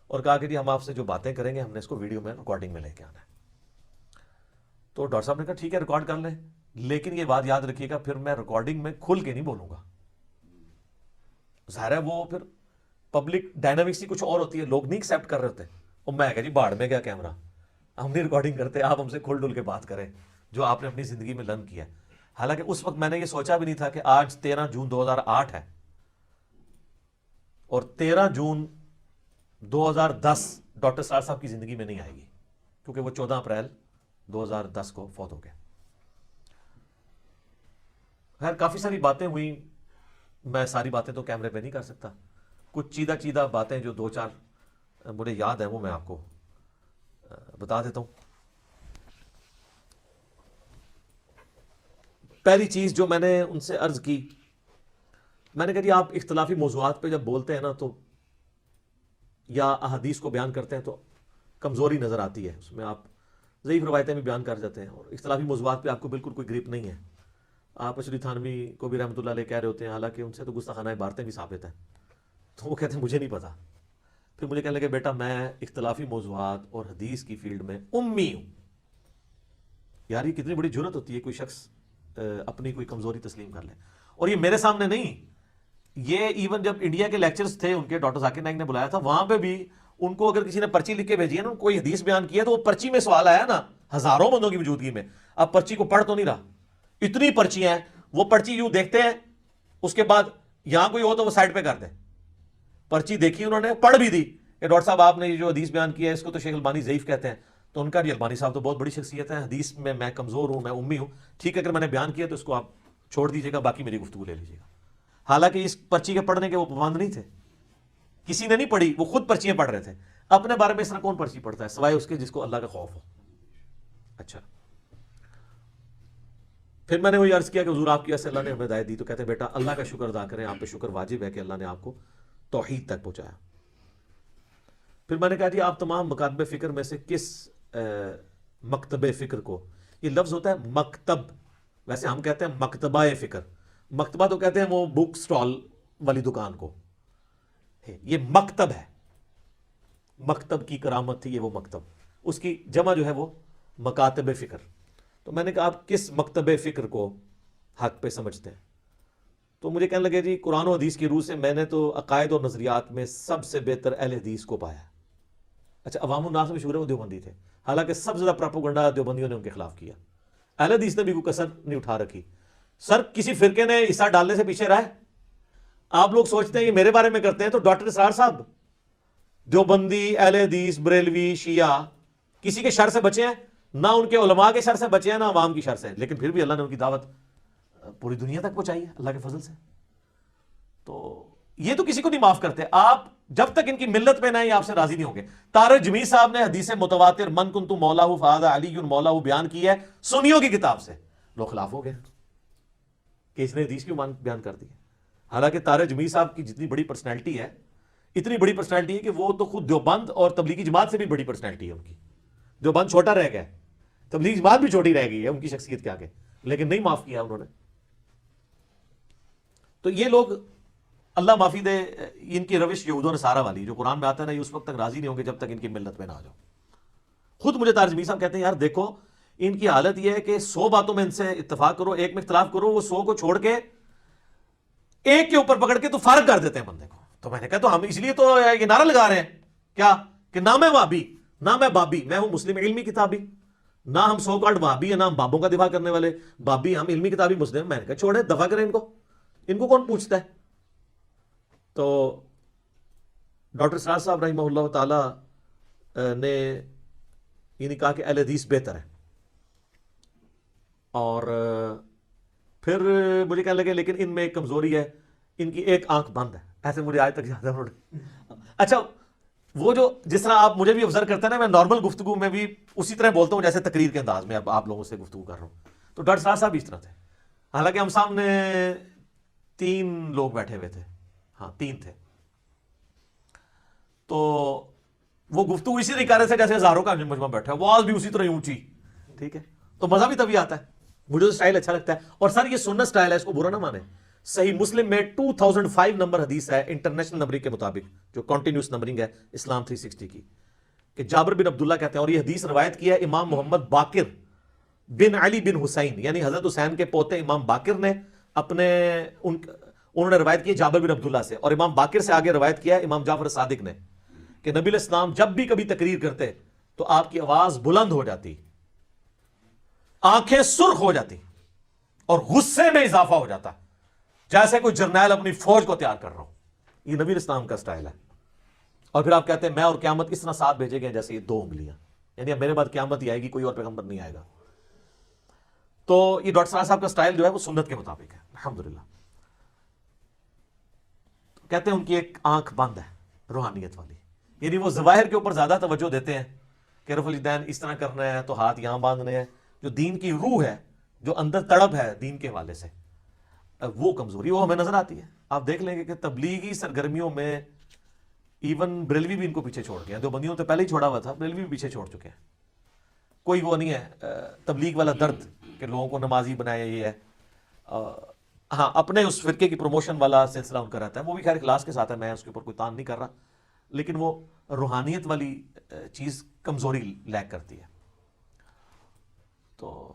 اور کہا کہ جی ہم آپ سے جو باتیں کریں گے ہم نے اس کو ویڈیو میں ریکارڈنگ میں لے کے آنا ہے. تو ڈاکٹر صاحب نے کہا ٹھیک ہے ریکارڈ کر لیں, لیکن یہ بات یاد رکھیے گا پھر میں ریکارڈنگ میں کھل کے نہیں بولوں گا. ظاہر ہے وہ پھر پبلک ڈائنامکس ہی کچھ اور ہوتی ہے, لوگ نہیں ایکسیپٹ کر رہے ہوتے. اور میں کہا جی باڑ میں کیا کیمرہ، ہم نہیں ریکارڈنگ کرتے، آپ ہم سے کھل ڈل کے بات کریں جو آپ نے اپنی زندگی میں لرن کیا ہے۔ حالانکہ اس وقت میں نے یہ سوچا بھی نہیں تھا کہ آج 13 جون 2008 ہے اور 13 جون 2010 ڈاکٹر سرار صاحب کی زندگی میں نہیں آئے گی، کیونکہ وہ 14 اپریل 2010 کو فوت ہو گئے۔ خیر کافی ساری باتیں ہوئیں، میں ساری باتیں تو کیمرے پہ نہیں کر سکتا، کچھ چیدہ باتیں جو 2-4 مجھے یاد ہیں وہ میں آپ کو بتا دیتا ہوں۔ پہلی چیز جو میں نے ان سے عرض کی، میں نے کہا جی آپ اختلافی موضوعات پہ جب بولتے ہیں نا تو یا احادیث کو بیان کرتے ہیں تو کمزوری نظر آتی ہے، اس میں آپ ضعیف روایتیں بھی بیان کر جاتے ہیں، اور اختلافی موضوعات پہ آپ کو بالکل کوئی گریپ نہیں ہے۔ آپ اشری تھانوی کو بھی رحمۃ اللہ علیہ کہہ رہے ہوتے ہیں، حالانکہ ان سے تو گستاخانہ عبارتیں بھی ثابت ہیں، تو وہ کہتے ہیں مجھے نہیں پتا۔ پھر مجھے کہنے لگے بیٹا میں اختلافی موضوعات اور حدیث کی فیلڈ میں امی ہوں۔ یار یہ کتنی بڑی جرت ہوتی ہے کوئی شخص اپنی کوئی کمزوری تسلیم کر لے، اور یہ میرے سامنے نہیں، یہ ایون جب انڈیا کے لیکچرز تھے ان کے، ڈاکٹر ذاکر نائک نے بلایا تھا، وہاں پہ بھی ان کو اگر کسی نے پرچی لکھ کے بھیجی ہے نا، کوئی حدیث بیان کیا تو وہ پرچی میں سوال آیا نا ہزاروں بندوں کی موجودگی میں، اب پرچی کو پڑھ تو نہیں رہا، اتنی پرچیاں ہیں، وہ پرچی یوں دیکھتے ہیں، اس کے بعد یہاں کوئی ہو تو وہ سائڈ پہ کر دیں، پرچی دیکھی انہوں نے، پڑھ بھی دی کہ ڈاکٹر صاحب آپ نے یہ جو حدیث بیان کیا ہے اس کو تو شیخ البانی ضعیف کہتے ہیں، تو ان کا جی البانی صاحب تو بہت بڑی شخصیت ہے، حدیث میں کمزور ہوں، میں امی ہوں، ٹھیک ہے اگر میں نے بیان کیا تو اس کو آپ چھوڑ دیجیے گا، باقی میری گفتگو لے لیجیے گا۔ حالانکہ اس پرچی کے پڑھنے کے وہ پابند نہیں تھے، کسی نے نہیں پڑھی، وہ خود پرچیاں پڑھ رہے تھے۔ اپنے بارے میں اس طرح کون پرچی پڑھتا ہے سوائے اس کے جس کو اللہ کا خوف ہو۔ اچھا پھر میں نے وہی عرض کیا کہ حضور آپ کی ایسے اللہ نے ہمیں ہدایت دی، تو کہتے ہیں بیٹا اللہ کا شکر ادا کریں، آپ پہ شکر واجب ہے کہ اللہ نے آپ کو توحید تک پہنچایا۔ پھر میں نے کہا جی آپ تمام مکاتب فکر میں سے کس مکتب فکر کو، یہ لفظ ہوتا ہے مکتب، ویسے ہم کہتے ہیں مکتبہ فکر، مکتبہ تو کہتے ہیں وہ بک سٹال والی دکان کو، یہ مکتب ہے، مکتب کی کرامت تھی یہ وہ مکتب، اس کی جمع جو ہے وہ مکاتب فکر۔ تو میں نے کہا آپ کس مکتب فکر کو حق پہ سمجھتے ہیں؟ تو مجھے کہنے لگے جی قرآن و حدیث کی روح سے میں نے تو عقائد اور نظریات میں سب سے بہتر اہل حدیث کو پایا۔ اچھا عوام الناس میں مشہور ہے وہ دیوبندی تھے، حالانکہ سب سے زیادہ پراپوگنڈا دیوبندیوں نے ان کے خلاف کیا، اہل حدیث نے بھی کوئی کسر نہیں اٹھا رکھی۔ سر کسی فرقے نے حصہ ڈالنے سے پیچھے رہا ہے؟ آپ لوگ سوچتے ہیں یہ میرے بارے میں کرتے ہیں، تو ڈاکٹر اسرار صاحب دیوبندی، اہل حدیث، بریلوی، شیعہ کسی کے شر سے بچے ہیں؟ نہ ان کے علماء کے شر سے بچے ہیں، نہ عوام کی شر سے، لیکن پھر بھی اللہ نے ان کی دعوت پوری دنیا تک پہنچائی ہے اللہ کے فضل سے۔ تو یہ تو کسی کو نہیں معاف کرتے، آپ جب تک ان کی ملت پہ نہ آئیں آپ سے راضی نہیں ہوں گے۔ طارق جمیل صاحب نے حدیث متواتر من کنت مولاہ فہذا علی مولاہ بیان کی ہے سنیوں کی کتاب سے، لوگ خلاف ہو گئے کہ اس نے حدیث کیوں بیان کر دی ہے۔ حالانکہ طارق جمیل صاحب کی جتنی بڑی پرسنالٹی ہے، اتنی بڑی پرسنالٹی ہے کہ وہ تو خود دیوبند اور تبلیغی جماعت سے بھی بڑی پرسنالٹی ہے ان کی۔ دیوبند چھوٹا رہ گیا، تبلیغی جماعت بھی چھوٹی رہ گئی ہے ان کی شخصیت کے آگے، لیکن نہیں معاف کیا انہوں نے۔ تو یہ لوگ اللہ معافی دے، ان کی روش یہود و نصارہ والی جو قرآن میں آتا ہے نا، یہ اس وقت تک راضی نہیں ہوں گے جب تک ان کی ملت میں نہ آ جاؤ۔ خود مجھے طارق جمیل صاحب کہتے ہیں یار دیکھو ان کی حالت یہ ہے کہ 100 باتوں میں ان سے اتفاق کرو، ایک میں اختلاف کرو، وہ 100 کو چھوڑ کے ایک کے اوپر پکڑ کے تو فارغ کر دیتے ہیں بندے کو۔ تو میں نے کہا تو ہم اس لیے تو یہ نعرہ لگا رہے ہیں کیا کہ نہ میں وہابی نہ میں بابی، میں ہوں مسلم علمی کتابی، نہ ہم 100 کارڈ وہابی ہیں، نہ ہم بابوں کا دفاع کرنے والے بابی، ہم علمی کتابی مسلم۔ میں نے کہا چھوڑے دفاع کریں ان کو کون پوچھتا ہے؟ تو ڈاکٹر اسرار صاحب رحمہ اللہ تعالی نے یعنی کہا کہ اہل حدیث بہتر ہے، اور پھر مجھے کہنے لگے لیکن ان میں ایک کمزوری ہے، ان کی ایک آنکھ بند ہے، ایسے مجھے آج تک یاد ہے انہوں نے۔ اچھا وہ جو جس طرح آپ مجھے بھی آبزرو کرتے ہیں نا، میں نارمل گفتگو میں بھی اسی طرح بولتا ہوں جیسے تقریر کے انداز میں اب آپ لوگوں سے گفتگو کر رہا ہوں، تو ڈاکٹر اسرار صاحب اس طرح تھے۔ حالانکہ ہم سامنے 3 لوگ بیٹھے ہوئے تھے، ہاں 3 تھے، تو وہ گفتگو اسی طرح کر رہے تھے جیسے ہزاروں کا مجمع بیٹھا ہے، آواز بھی اسی طرح اونچی، ٹھیک ہے، تو مزہ بھی تبھی آتا ہے، مجھے تو سٹائل اچھا لگتا ہے۔ اور سر یہ سنت سٹائل ہے، اس کو برا نہ مانے۔ صحیح مسلم میں 2005 نمبر حدیث ہے انٹرنیشنل نمبرنگ کے مطابق، جو کنٹینیوس نمبرنگ ہے اسلام 360 کی، کہ جابر بن عبداللہ کہتے ہیں، اور یہ حدیث روایت کی ہے امام محمد باقر بن علی بن حسین، یعنی حضرت حسین کے پوتے امام باقر نے انہوں نے روایت کی ہے جابر بن عبداللہ سے، اور امام باقر سے آگے روایت کیا ہے امام جعفر صادق نے، کہ نبی علیہ السلام جب بھی کبھی تقریر کرتے تو آپ کی آواز بلند ہو جاتی, آنکھیں سرخ ہو جاتی اور غصے میں اضافہ ہو جاتا, جیسے کوئی جرنیل اپنی فوج کو تیار کر رہا ہو. یہ نبی علیہ السلام کا سٹائل ہے. اور پھر آپ کہتے ہیں میں اور قیامت اس طرح ساتھ بھیجے گئے جیسے یہ 2 انگلیاں, یعنی اب میرے بعد قیامت ہی آئے گی, کوئی اور پیغمبر نہیں آئے گا. تو یہ ڈاکٹر سراج صاحب کا سٹائل جو ہے وہ سنت کے مطابق ہے الحمدللہ. کہتے ہیں ان کی ایک آنکھ بند ہے روحانیت والی, یعنی وہ ظواہر کے اوپر زیادہ توجہ دیتے ہیں کہ رفع الیدین اس طرح کرنا ہے تو ہاتھ یہاں باندھنے ہیں. جو دین کی روح ہے, جو اندر تڑپ ہے دین کے حوالے سے, وہ کمزوری وہ ہمیں نظر آتی ہے. آپ دیکھ لیں گے کہ تبلیغی سرگرمیوں میں ایون بریلوی بھی ان کو پیچھے چھوڑ گیا. جو بندیوں تو پہلے ہی چھوڑا ہوا تھا, بریلوی بھی پیچھے چھوڑ چکے ہیں. کوئی وہ نہیں ہے تبلیغ والا درد کہ لوگوں کو نمازی بنایا یہ ہے. ہاں اپنے اس فرقے کی پروموشن والا سلسلہ ان کا رہتا ہے, وہ بھی خیر اخلاص کے ساتھ ہے, میں اس کے اوپر کوئی تان نہیں کر رہا, لیکن وہ روحانیت والی چیز کمزوری لیک کرتی ہے. تو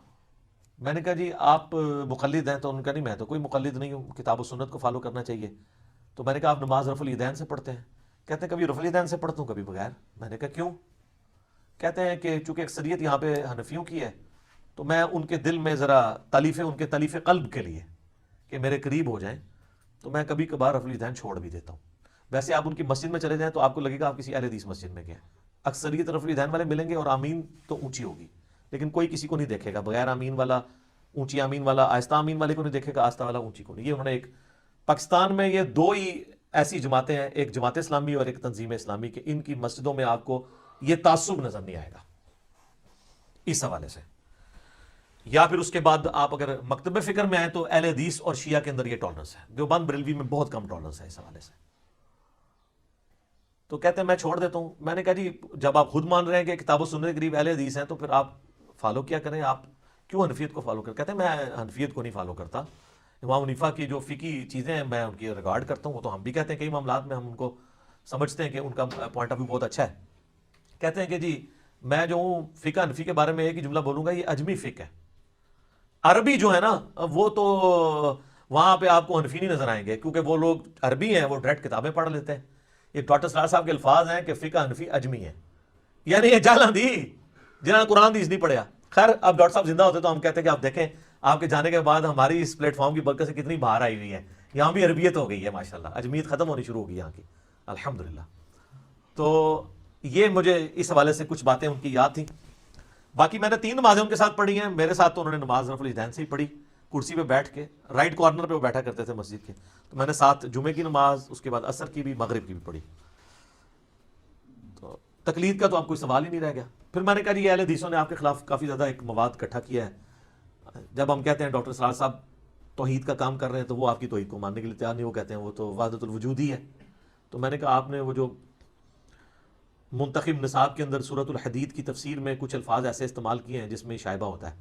میں نے کہا جی آپ مقلد ہیں, تو ان کا نہیں میں تو کوئی مقلد نہیں ہوں, کتاب و سنت کو فالو کرنا چاہیے. تو میں نے کہا آپ نماز رفع الیدین سے پڑھتے ہیں؟ کہتے ہیں کبھی رفع الیدین سے پڑھتا ہوں کبھی بغیر. میں نے کہا کیوں؟ کہتے ہیں کہ چونکہ اکثریت یہاں پہ حنفیوں کی ہے تو میں ان کے دل میں ذرا ان کے تلیف قلب کے لیے کہ میرے قریب ہو جائیں تو میں کبھی کبھار رفع الیدین چھوڑ بھی دیتا ہوں. ویسے آپ ان کی مسجد میں چلے جائیں تو آپ کو لگے گا آپ کسی اہل حدیث مسجد میں گئے. اکثریت رفع الیدین والے ملیں گے اور آمین تو اونچی ہوگی, لیکن کوئی کسی کو نہیں دیکھے گا بغیر آمین والا, اونچی آمین والا آہستہ آمین والے کو نہیں دیکھے گا, آہستہ والا اونچی کو نہیں. یہ انہوں نے ایک پاکستان میں یہ 2 ہی ایسی جماعتیں ہیں, ایک جماعت اسلامی اور ایک تنظیم اسلامی, کہ ان کی مسجدوں میں آپ کو یہ تعصب نظر نہیں آئے گا اس حوالے سے. یا پھر اس کے بعد آپ اگر مکتب فکر میں آئیں تو اہل حدیث اور شیعہ کے اندر یہ ٹالرنس ہے. دیوبند بریلوی میں بہت کم ٹالرنس ہے اس حوالے سے. تو کہتے ہیں میں چھوڑ دیتا ہوں. میں نے کہا جی جب آپ خود مان رہے ہیں کہ کتاب و سنت کے قریب اہل حدیث ہیں تو پھر آپ فالو کیا کریں, آپ کیوں حنفیت کو فالو کریں؟ کہتے ہیں میں حنفیت کو نہیں فالو کرتا, امام حنیفہ کی جو فقہی چیزیں ہیں میں ان کی ریگارڈ کرتا ہوں. وہ تو ہم بھی کہتے ہیں کئی معاملات میں ہم ان کو سمجھتے ہیں کہ ان کا پوائنٹ آف ویو بہت اچھا ہے. کہتے ہیں کہ جی میں جو ہوں فقہ حنفی کے بارے میں ایک ہی جملہ بولوں گا, یہ اجمی فقہ ہے. عربی جو ہے نا وہ تو وہاں پہ آپ کو حنفی نہیں نظر آئیں گے, کیونکہ وہ لوگ عربی ہیں, وہ ڈائریکٹ کتابیں پڑھ لیتے ہیں. یہ ڈاکٹر سراج صاحب کے الفاظ ہیں کہ فقہ حنفی اجمی ہے, یعنی یہ جالاں دی جنہوں نے قرآن حدیث نہیں پڑھا. خیر اب ڈاکٹر صاحب زندہ ہوتے تو ہم کہتے ہیں کہ آپ دیکھیں آپ کے جانے کے بعد ہماری اس پلیٹ فارم کی برکت سے کتنی باہر آئی ہوئی ہے, یہاں بھی عربیت ہو گئی ہے ماشاءاللہ, اجمیت ختم ہونی شروع ہو گئی یہاں کی الحمدللہ. تو یہ مجھے اس حوالے سے کچھ باتیں ان کی یاد تھیں. باقی میں نے 3 نمازیں ان کے ساتھ پڑھی ہیں. میرے ساتھ تو انہوں نے نماز رفع الیدین سے ہی پڑھی, کرسی پہ بیٹھ کے, رائٹ کارنر پہ وہ بیٹھا کرتے تھے مسجد کے. تو میں نے ساتھ جمعے کی نماز, اس کے بعد عصر کی بھی, مغرب کی بھی پڑھی. تو تقلید کا تو اب کوئی سوال ہی نہیں رہ گیا. پھر میں نے کہا جی اہل حدیثوں نے آپ کے خلاف کافی زیادہ ایک مواد اکٹھا کیا ہے. جب ہم کہتے ہیں ڈاکٹر سراج صاحب توحید کا کام کر رہے ہیں تو وہ آپ کی توحید کو ماننے کے لیے تیار نہیں. وہ کہتے ہیں وہ تو وحدت الوجود ہی ہے. تو میں نے کہا آپ نے وہ جو منتخب نصاب کے اندر سورۃ الحدید کی تفسیر میں کچھ الفاظ ایسے استعمال کیے ہیں جس میں شائبہ ہوتا ہے.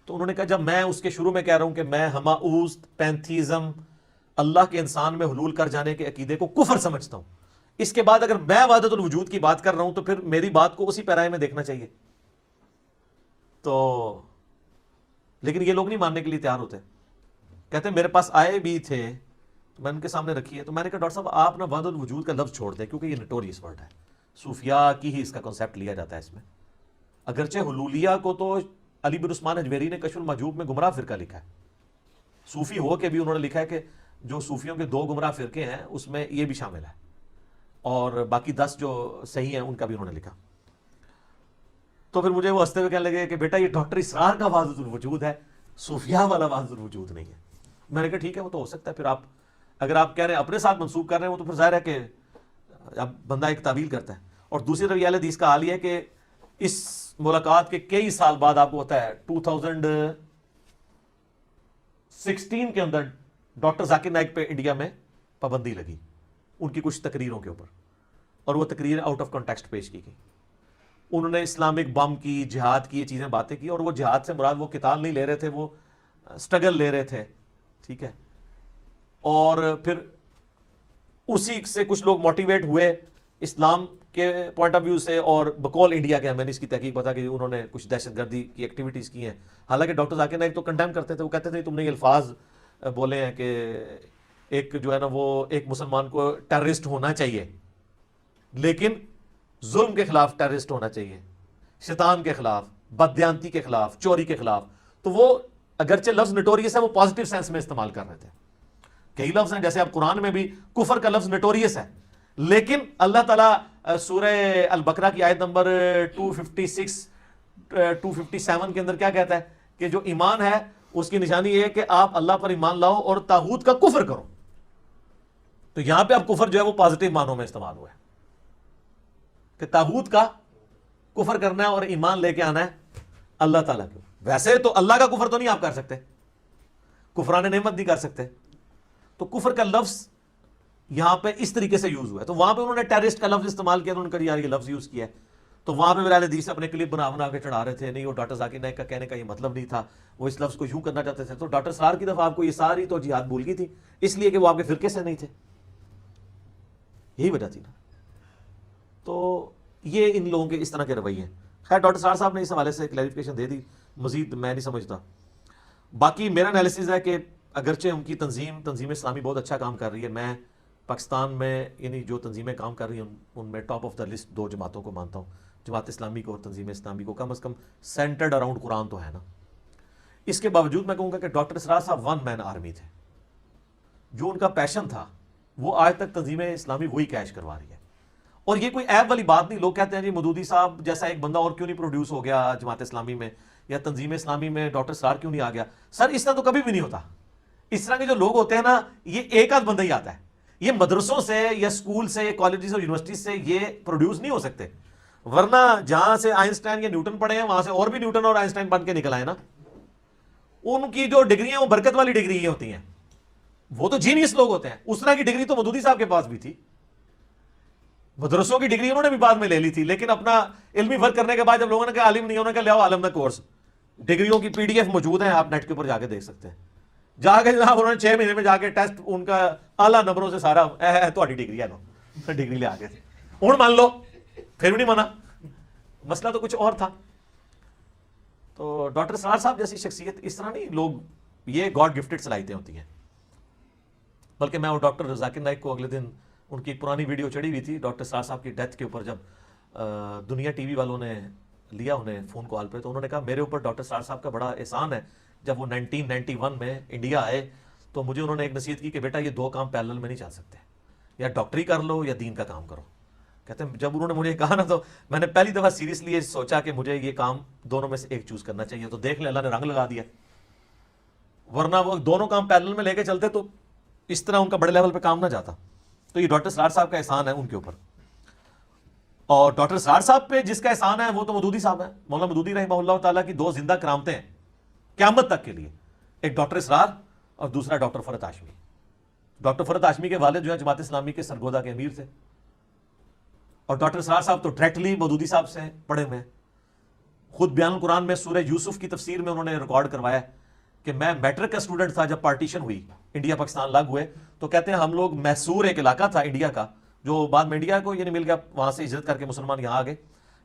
تو انہوں نے کہا جب میں اس کے شروع میں کہہ رہا ہوں کہ میں ہماؤست پینتھیزم, اللہ کے انسان میں حلول کر جانے کے عقیدے کو کفر سمجھتا ہوں, اس کے بعد اگر میں وحدت الوجود کی بات کر رہا ہوں تو پھر میری بات کو اسی پیرائے میں دیکھنا چاہیے. تو لیکن یہ لوگ نہیں ماننے کے لیے تیار ہوتے. کہتے ہیں میرے پاس آئے بھی تھے تو میں ان کے سامنے رکھی ہے. تو میں نے کہا ڈاکٹر صاحب آپ نا وحدت الوجود کا لفظ چھوڑ دیں, کیونکہ یہ نٹوریس ورڈ ہے, صوفیاء کی ہی اس کا کنسیپٹ لیا جاتا ہے اس میں. اگرچہ حلولیہ کو تو علی بن عثمان حجویری نے کشف المحجوب میں گمراہ فرقہ لکھا ہے, صوفی ہو کے بھی انہوں نے لکھا ہے کہ جو صوفیوں کے 2 گمراہ فرقے ہیں اس میں یہ بھی شامل ہے, اور باقی 10 جو صحیح ہیں ان کا بھی انہوں نے لکھا. تو پھر مجھے وہ ہنستے ہوئے کہنے لگے کہ بیٹا یہ ڈاکٹر اسرار کا وحدت الوجود ہے, صوفیاء والا وحدت الوجود نہیں ہے. میں نے کہا ٹھیک ہے وہ تو ہو سکتا ہے, پھر آپ اگر آپ کہہ رہے ہیں اپنے ساتھ منسوخ کر رہے ہیں وہ تو پھر ظاہر ہے کہ اب بندہ ایک تعویل کرتا ہے. اور دوسری طرف یہ اہل حدیث کا حال یہ ہے کہ اس ملاقات کے کئی سال بعد آپ کو ہوتا ہے 2016 کے اندر ڈاکٹر ذاکر نائک پہ انڈیا میں پابندی لگی ان کی کچھ تقریروں کے اوپر, اور وہ تقریر آؤٹ آف کانٹیکسٹ پیش کی گئی. انہوں نے اسلامک بم کی, جہاد کی, یہ چیزیں باتیں کی, اور وہ جہاد سے مراد وہ قتال نہیں لے رہے تھے, وہ سٹرگل لے رہے تھے. ٹھیک ہے, اور پھر اسی سے کچھ لوگ موٹیویٹ ہوئے اسلام کے پوائنٹ آف ویو سے, اور بقول انڈیا کے, میں نے اس کی تحقیق پتا کہ انہوں نے کچھ دہشت گردی کی ایکٹیویٹیز کی ہیں. حالانکہ ڈاکٹر ذاکر نائک تو کنڈیم کرتے تھے, وہ کہتے تھے تم نے یہ الفاظ بولے ہیں کہ ایک جو ہے نا وہ ایک مسلمان کو ٹیررسٹ ہونا چاہیے, لیکن ظلم کے خلاف ٹیررسٹ ہونا چاہیے، شیطان کے خلاف، بددیانتی کے خلاف، چوری کے خلاف. تو وہ اگرچہ لفظ نٹوریس ہے وہ پازیٹیو سینس میں استعمال کر رہے تھے. کئی لفظ ہیں جیسے اب قرآن میں بھی کفر کا لفظ نٹوریس ہے، لیکن اللہ تعالیٰ سورہ البقرہ کی آیت نمبر 256 257 کے اندر کیا کہتا ہے کہ جو ایمان ہے اس کی نشانی یہ ہے کہ آپ اللہ پر ایمان لاؤ اور طاغوت کا کفر کرو. تو یہاں پہ اب کفر جو ہے وہ پازیٹیو معنوں میں استعمال ہوا ہے کہ طاغوت کا کفر کرنا ہے اور ایمان لے کے آنا ہے اللہ تعالیٰ کے. ویسے تو اللہ کا کفر تو نہیں آپ کر سکتے، کفران نعمت نہیں کر سکتے. تو کفر کا لفظ یہاں پہ اس طریقے سے یوز ہوا ہے. تو وہاں پہ انہوں نے ٹیررسٹ کا لفظ استعمال کیا، انہوں نے کہا یار یہ لفظ یوز کیا ہے. تو وہاں پہ اہل حدیث اپنے کلپ بنا کے چڑھا رہے تھے، نہیں وہ ڈاکٹر ذاکر نائک کا کہنے کا یہ مطلب نہیں تھا، وہ اس لفظ کو یوں کرنا چاہتے تھے. تو ڈاکٹر سرار کی دفعہ آپ کو یہ ساری تو جہاد بھول گئی تھی، اس لیے کہ وہ آپ کے فرقے سے نہیں تھے، یہی وجہ تھی نا. تو یہ ان لوگوں کے اس طرح کے رویے ہیں. خیر ڈاکٹر سرار صاحب نے اس حوالے سے کلیریفیکیشن دے دی، مزید میں نہیں سمجھتا. باقی میرا انالیسز ہے کہ اگرچہ ان کی تنظیم اسلامی بہت اچھا کام کر رہی ہے، میں پاکستان میں یعنی جو تنظیمیں کام کر رہی ہیں ان میں ٹاپ آف دا لسٹ دو جماعتوں کو مانتا ہوں، جماعت اسلامی کو اور تنظیم اسلامی کو. کم از کم سینٹرڈ اراؤنڈ قرآن تو ہے نا. اس کے باوجود میں کہوں گا کہ ڈاکٹر اسرار صاحب ون مین آرمی تھے. جو ان کا پیشن تھا وہ آج تک تنظیم اسلامی وہی کیش کروا رہی ہے. اور یہ کوئی عیب والی بات نہیں. لوگ کہتے ہیں جی مودودی صاحب جیسا ایک بندہ اور کیوں نہیں پروڈیوس ہو گیا جماعت اسلامی میں یا تنظیم اسلامی میں، ڈاکٹر اسرار کیوں نہیں آ گیا. سر اس طرح تو کبھی بھی نہیں ہوتا. اس طرح کے جو لوگ ہوتے ہیں نا یہ ایک آدھ بندہ ہی آتا ہے. یہ مدرسوں سے یا اسکول سے، کالجز اور یونیورسٹیز سے یہ پروڈیوس نہیں ہو سکتے. ورنہ جہاں سے آئنسٹائن یا نیوٹن پڑھے ہیں وہاں سے اور بھی نیوٹن اور آئنسٹائن بن کے نکل آئے نا. ان کی جو ڈگری ہیں وہ برکت والی ڈگری یہ ہوتی ہیں، وہ تو جینیس لوگ ہوتے ہیں. اس طرح کی ڈگری تو مودودی صاحب کے پاس بھی تھی. مدرسوں کی ڈگری انہوں نے بھی بعد میں لے لی تھی، لیکن اپنا علمی ورک کرنے کے بعد جب لوگوں نے کہا عالم نہیں ہونے کا لیاؤ عالم نہ کورس، ڈگریوں کی PDF موجود ہیں، آپ نیٹ کے اوپر جا کے دیکھ سکتے ہیں. جا کے جناب انہوں نے 6 مہینے میں جا کے ٹیسٹ ان کا اعلیٰ نمبروں سے سارا تھوڑی ڈگری ہے نا ڈگری لے آگے ہوں مان لو، پھر بھی نہیں مانا. مسئلہ تو کچھ اور تھا. تو ڈاکٹر سرار صاحب جیسی شخصیت اس طرح نہیں، لوگ یہ گاڈ گفٹڈ صلاحیتیں ہوتی ہیں. بلکہ میں وہ ڈاکٹر ذاکر نائک کو اگلے دن ان کی ایک پرانی ویڈیو چڑھی ہوئی تھی ڈاکٹر سرار صاحب کی ڈیتھ کے اوپر، جب دنیا ٹی وی والوں نے لیا انہیں فون کال پہ، تو انہوں نے کہا میرے اوپر ڈاکٹر سرار صاحب کا بڑا احسان ہے. جب وہ 1991 میں انڈیا آئے تو مجھے انہوں نے ایک نصیحت کی کہ بیٹا یہ دو کام پیرلل میں نہیں چل سکتے، یا ڈاکٹری کر لو یا دین کا کام کرو. کہتے ہیں جب انہوں نے مجھے کہا نا تو میں نے پہلی دفعہ سیریسلی یہ سوچا کہ مجھے یہ کام دونوں میں سے ایک چوز کرنا چاہیے. تو دیکھ لیں اللہ نے رنگ لگا دیا. ورنہ وہ دونوں کام پیرلل میں لے کے چلتے تو اس طرح ان کا بڑے لیول پہ کام نہ جاتا. تو یہ ڈاکٹر سرار صاحب کا احسان ہے ان کے اوپر. اور ڈاکٹر سرار صاحب پہ جس کا احسان ہے وہ تو مودودی صاحب ہیں. مولانا مودودی رحمہ اللہ تعالیٰ کی دو زندہ کرامتیں ہیں قیامت تک کے لیے، ایک ڈاکٹر اسرار اور دوسرا ڈاکٹر فرحت ہاشمی. ڈاکٹر فرحت ہاشمی کے والد جو ہیں جماعت اسلامی کے سرگودا کے امیر تھے، اور ڈاکٹر اسرار صاحب تو ڈائریکٹلی مودودی صاحب سے پڑھے ہوئے ہیں. خود بیان القرآن میں سورہ یوسف کی تفسیر میں انہوں نے ریکارڈ کروایا کہ میں میٹرک کا اسٹوڈنٹ تھا جب پارٹیشن ہوئی، انڈیا پاکستان الگ ہوئے. تو کہتے ہیں ہم لوگ میسور ایک علاقہ تھا انڈیا کا جو بعد میں انڈیا کو یہ نہیں مل گیا، وہاں سے ہجرت کر کے مسلمان یہاں آ گئے.